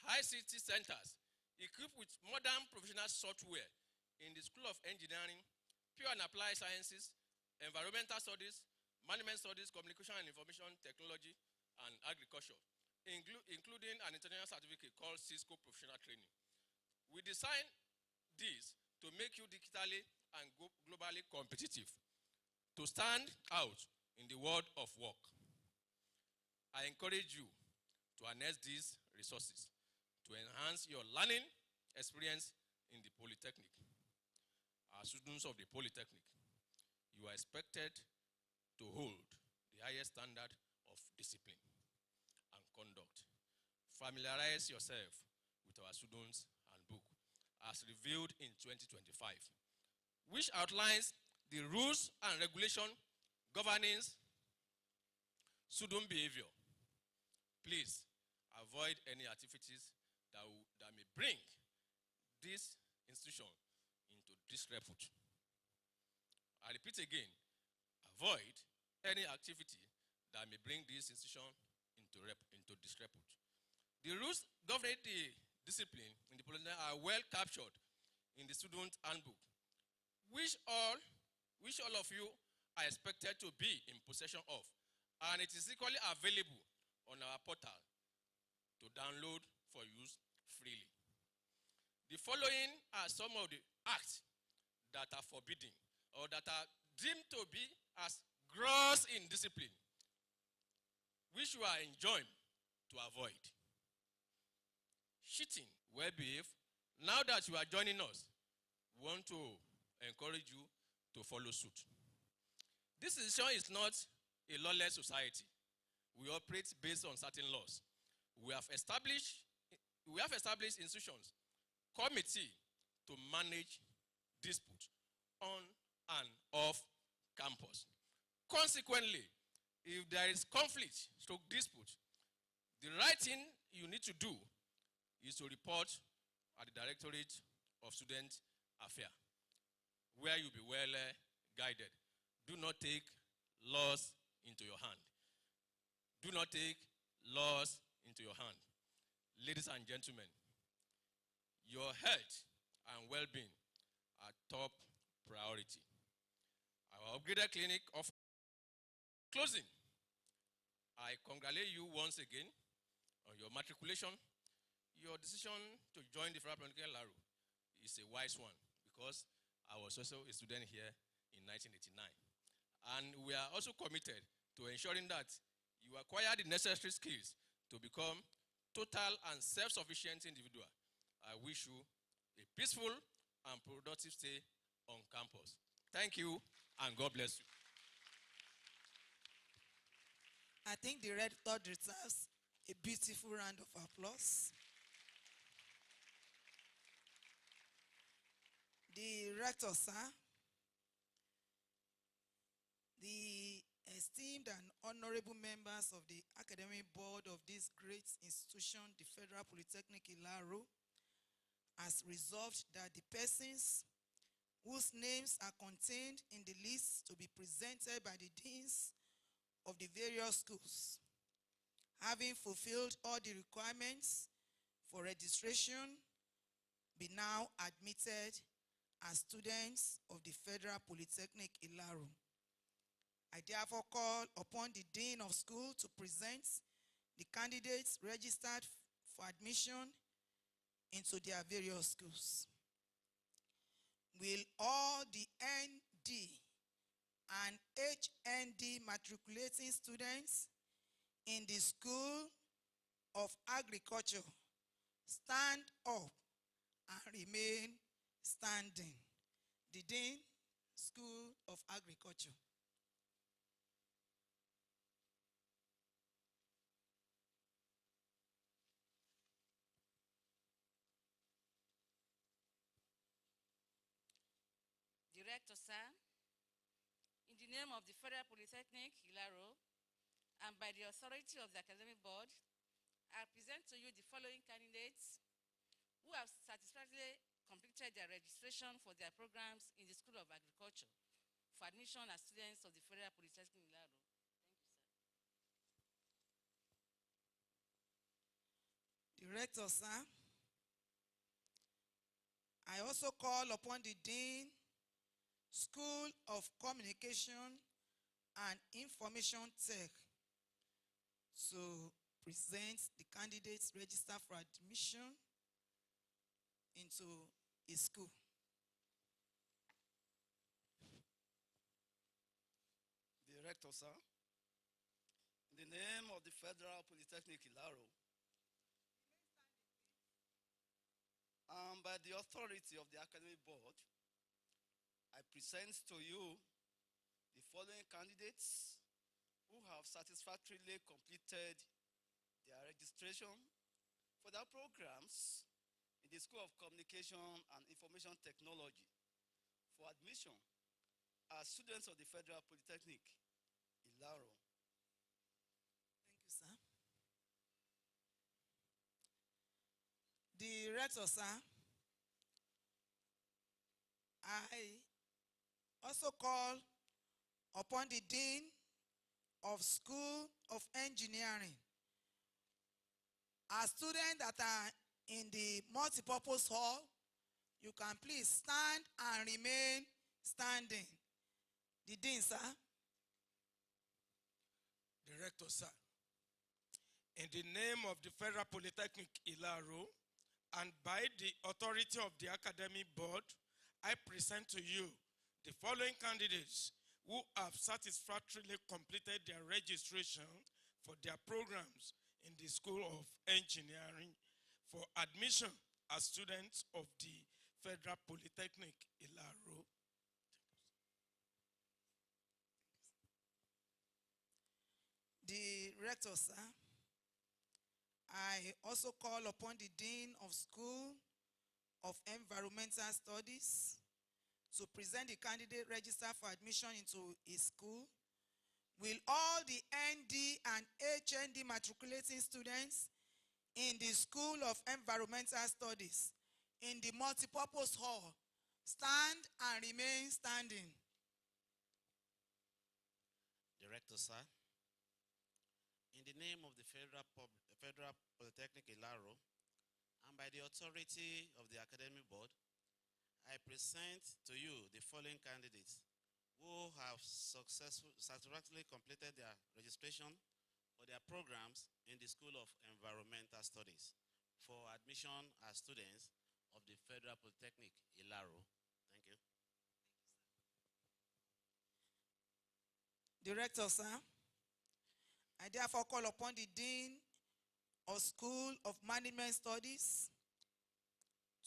ICT centers, equipped with modern professional software in the School of Engineering, Pure and Applied Sciences, Environmental Studies, Management Studies, Communication and Information Technology, and Agriculture, including an international certificate called Cisco Professional Training. We designed this to make you digitally and globally competitive, to stand out in the world of work. I encourage you to harness these resources to enhance your learning experience in the Polytechnic. As students of the Polytechnic, you are expected to hold the highest standard of discipline and conduct. Familiarize yourself with our students handbook as revealed in 2025, which outlines the rules and regulation governing student behavior. Please avoid any activities that may bring this institution into disrepute. I repeat again, avoid any activity that may bring this institution into disrepute. The rules governing the discipline in the Polytechnic are well captured in the student handbook, which all of you are expected to be in possession of, and it is equally available on our portal to download for use freely. The following are some of the acts that are forbidden or that are deemed to be as gross indiscipline, which you are enjoined to avoid. Cheating, well behaved. Now that you are joining us, we want to encourage you to follow suit. This institution is not a lawless society. We operate based on certain laws. We have established institutions, committee to manage dispute on and off campus. Consequently, if there is conflict, stroke dispute, the right thing you need to do is to report at the Directorate of Student Affairs, where you'll be well guided. Do not take laws into your hand. Do not take laws into your hand. Ladies and gentlemen, your health and well-being are top priority. Our upgraded clinic of closing. I congratulate you once again on your matriculation. Your decision to join the Polytechnic Ilaro is a wise one because I was also a student here in 1989. And we are also committed to ensuring that you acquire the necessary skills to become total and self-sufficient individual. I wish you a peaceful and productive stay on campus. Thank you, and God bless you. I think the rector deserves a beautiful round of applause. The rector, sir, the esteemed and honorable members of the academic board of this great institution, the Federal Polytechnic Ilaro, has resolved that the persons whose names are contained in the list to be presented by the deans of the various schools, having fulfilled all the requirements for registration, be now admitted as students of the Federal Polytechnic Ilaro. I therefore call upon the Dean of School to present the candidates registered for admission into their various schools. Will all the ND and HND matriculating students in the School of Agriculture stand up and remain standing? The Dean, School of Agriculture. Director, sir, in the name of the Federal Polytechnic, Ilaro, and by the authority of the Academic Board, I present to you the following candidates who have satisfactorily completed their registration for their programs in the School of Agriculture for admission as students of the Federal Polytechnic, Ilaro. Thank you, sir. Director, sir, I also call upon the Dean, School of Communication and Information Tech, to present the candidates registered for admission into a school. Director, sir, in the name of the Federal Polytechnic Ilaro, and by the authority of the Academic Board, I present to you the following candidates who have satisfactorily completed their registration for their programs in the School of Communication and Information Technology for admission as students of the Federal Polytechnic, Ilaro. Thank you, sir. Director, sir, I also call upon the Dean of School of Engineering. As students that are in the multipurpose hall, you can please stand and remain standing. The Dean, sir. Director, sir, in the name of the Federal Polytechnic Ilaro and by the authority of the Academic Board, I present to you the following candidates who have satisfactorily completed their registration for their programs in the School of Engineering for admission as students of the Federal Polytechnic Ilaro. The rector, sir, I also call upon the Dean of School of Environmental Studies to present the candidate register for admission into his school. Will all the ND and HND matriculating students in the School of Environmental Studies in the multipurpose hall stand and remain standing? Director, sir, in the name of the Federal Polytechnic Ilaro, and by the authority of the Academic Board, I present to you the following candidates who have satisfactorily completed their registration for their programs in the School of Environmental Studies for admission as students of the Federal Polytechnic Ilaro. Thank you. Director, sir, I therefore call upon the Dean of School of Management Studies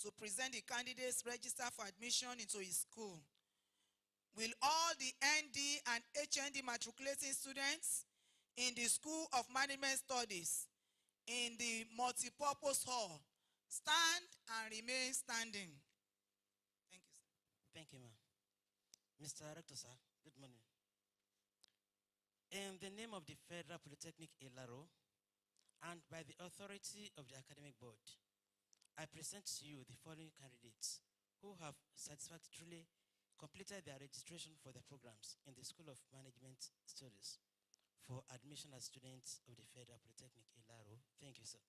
to present the candidates register for admission into his school. Will all the ND and HND matriculating students in the School of Management Studies in the multipurpose hall stand and remain standing? Thank you, sir. Thank you, ma'am. Mr. Director, sir, good morning. In the name of the Federal Polytechnic Ilaro, and by the authority of the Academic Board, I present to you the following candidates who have satisfactorily completed their registration for their programs in the School of Management Studies for admission as students of the Federal Polytechnic Ilaro. Thank you, sir.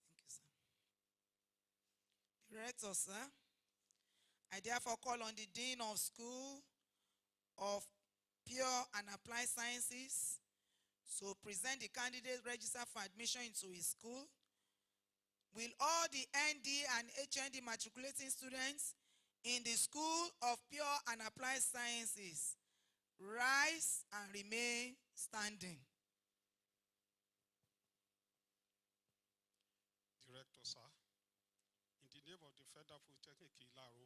Thank you, sir. Director, sir, I therefore call on the Dean of School of Pure and Applied Sciences to present the candidate register for admission into his school. Will all the ND and HND matriculating students in the School of Pure and Applied Sciences rise and remain standing? Director, sir, in the name of the Federal Polytechnic Ilaro,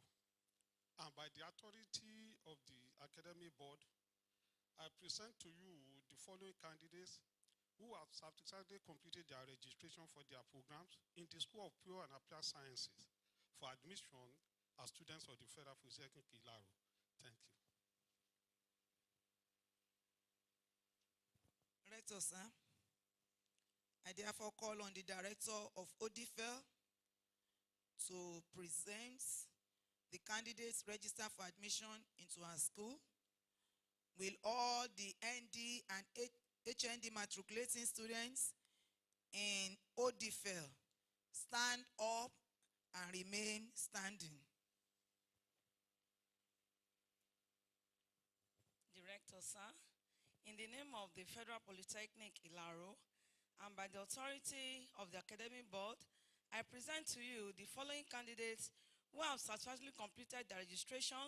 and by the authority of the Academic Board, I present to you the following candidates who have successfully completed their registration for their programs in the School of Pure and Applied Sciences for admission as students of the Federal Polytechnic Ilaro. Thank you. Director, sir, I therefore call on the Director of ODFL to present the candidates register for admission into our school. Will all the ND and HND matriculating students in ODFL stand up and remain standing? Director, sir, in the name of the Federal Polytechnic Ilaro and by the authority of the Academic Board, I present to you the following candidates who have successfully completed their registration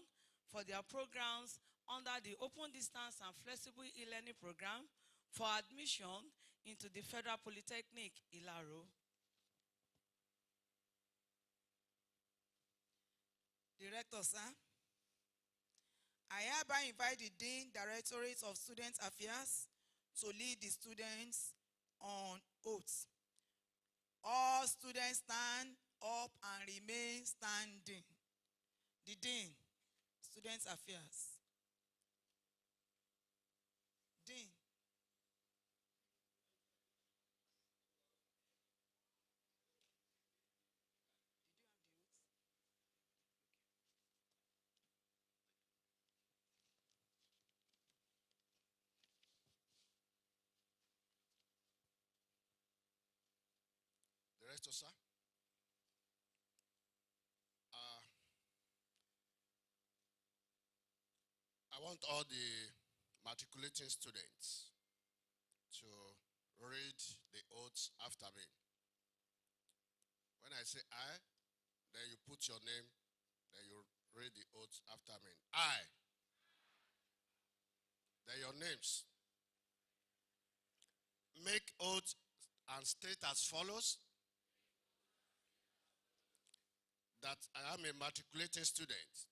for their programs under the Open Distance and Flexible E-Learning Program for admission into the Federal Polytechnic Ilaro. Director, sir, I hereby invite the Dean Directorate of Student Affairs to lead the students on oath. All students stand up and remain standing. The Dean, Student Affairs. Dean. Director, sir. I want all the matriculating students to read the oaths after me. When I say I, then you put your name, then you read the oaths after me. I. Then your names. Make oath and state as follows: that I am a matriculating student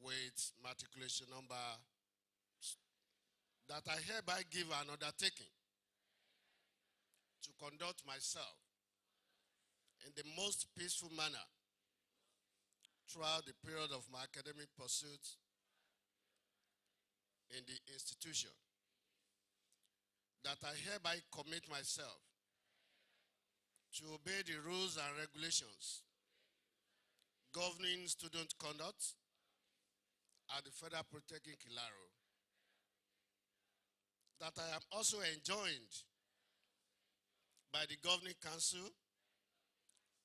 with matriculation number, that I hereby give an undertaking to conduct myself in the most peaceful manner throughout the period of my academic pursuits in the institution, that I hereby commit myself to obey the rules and regulations governing student conduct at the Federal Polytechnic Ilaro, that I am also enjoined by the Governing Council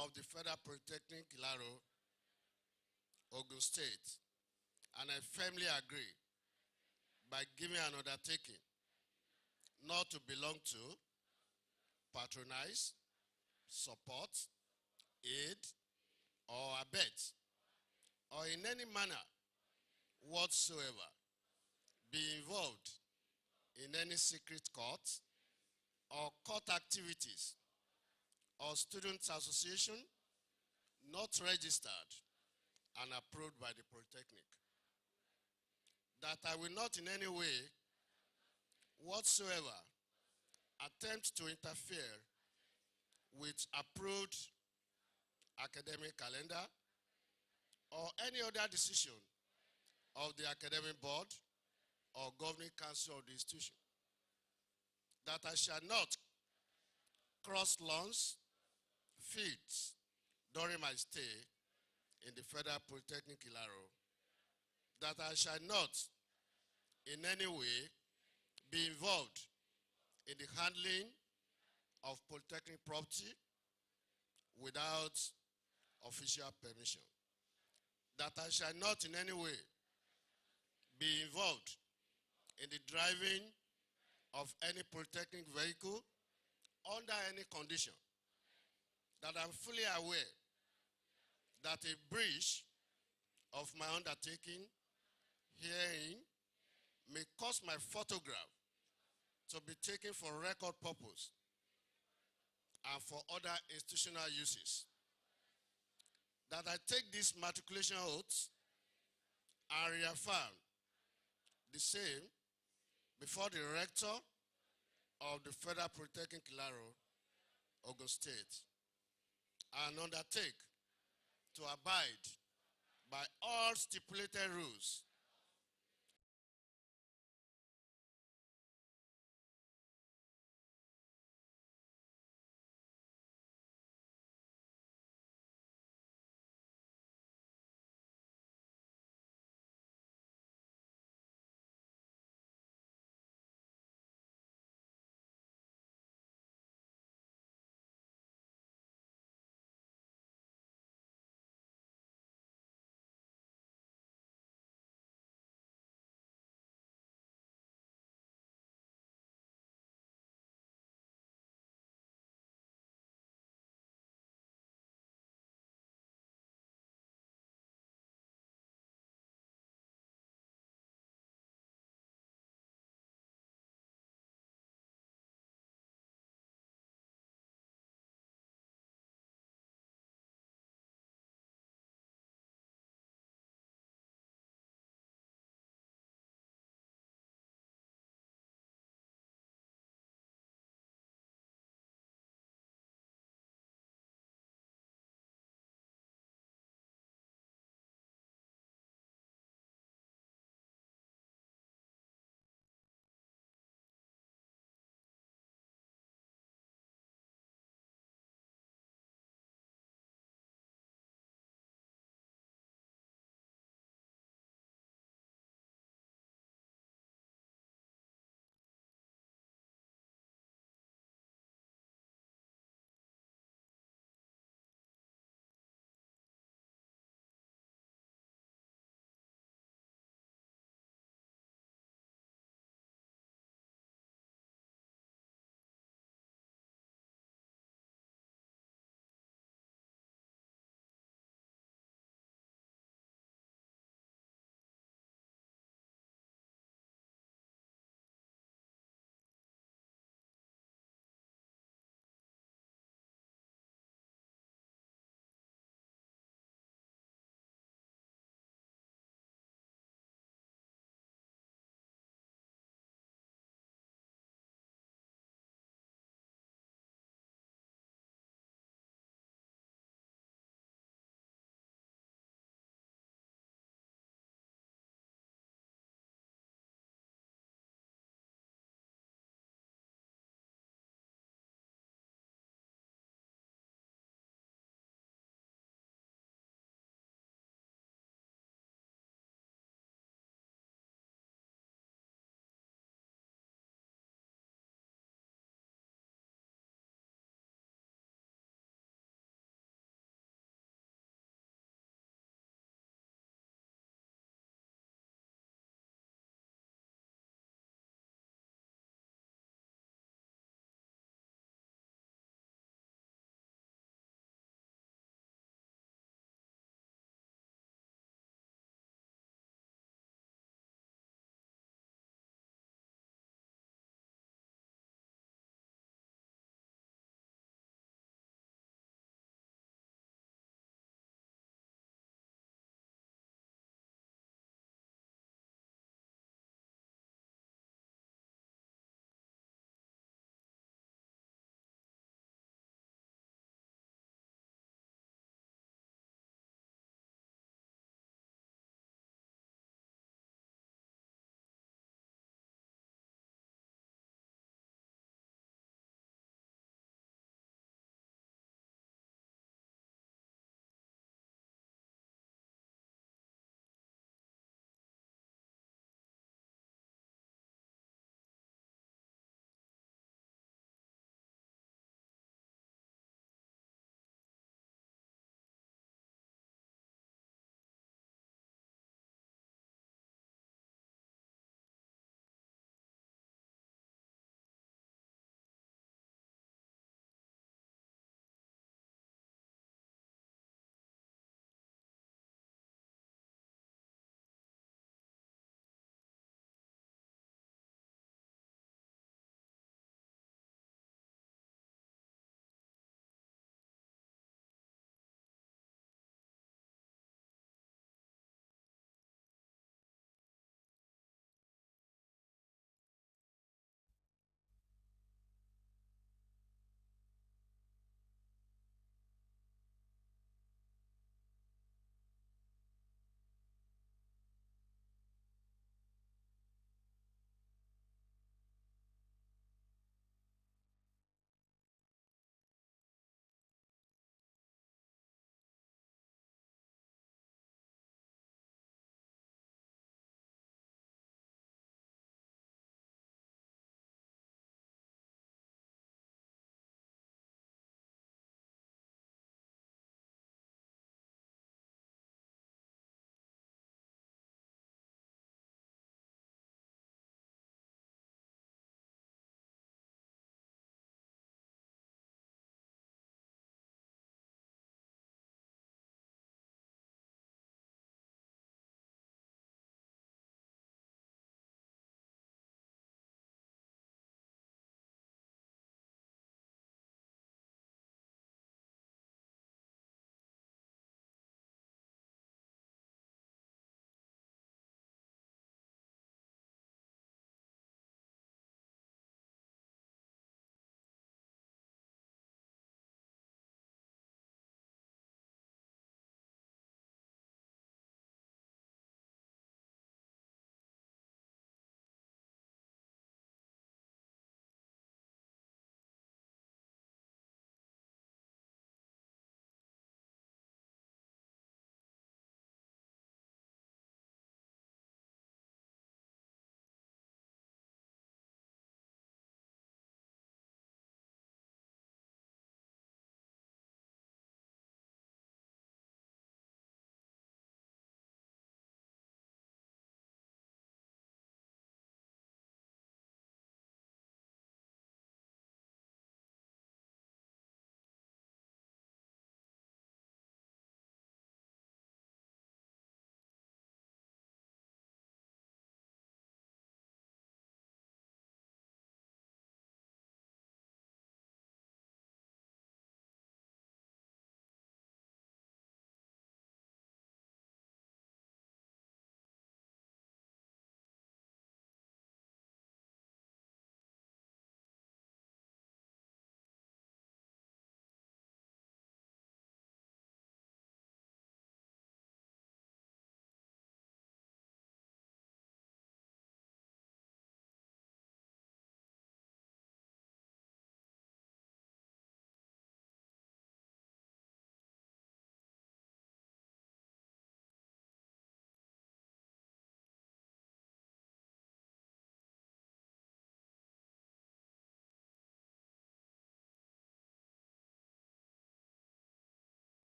of the Federal Polytechnic Ilaro, Ogun State, and I firmly agree by giving an undertaking not to belong to, patronize, support, aid, or abet, or in any manner whatsoever be involved in any secret court or court activities or students association not registered and approved by the Polytechnic. That I will not in any way whatsoever attempt to interfere with approved academic calendar or any other decision of the academic board or governing council of the institution. That I shall not cross lawns, fields during my stay in the Federal Polytechnic Ilaro. That I shall not in any way be involved in the handling of polytechnic property without official permission. That I shall not in any way be involved in the driving of any polytechnic vehicle under any condition. That I'm fully aware that a breach of my undertaking herein may cause my photograph to be taken for record purpose and for other institutional uses. That I take this matriculation oath and reaffirm the same before the rector of the Federal Polytechnic Ilaro, Ogun State, and undertake to abide by all stipulated rules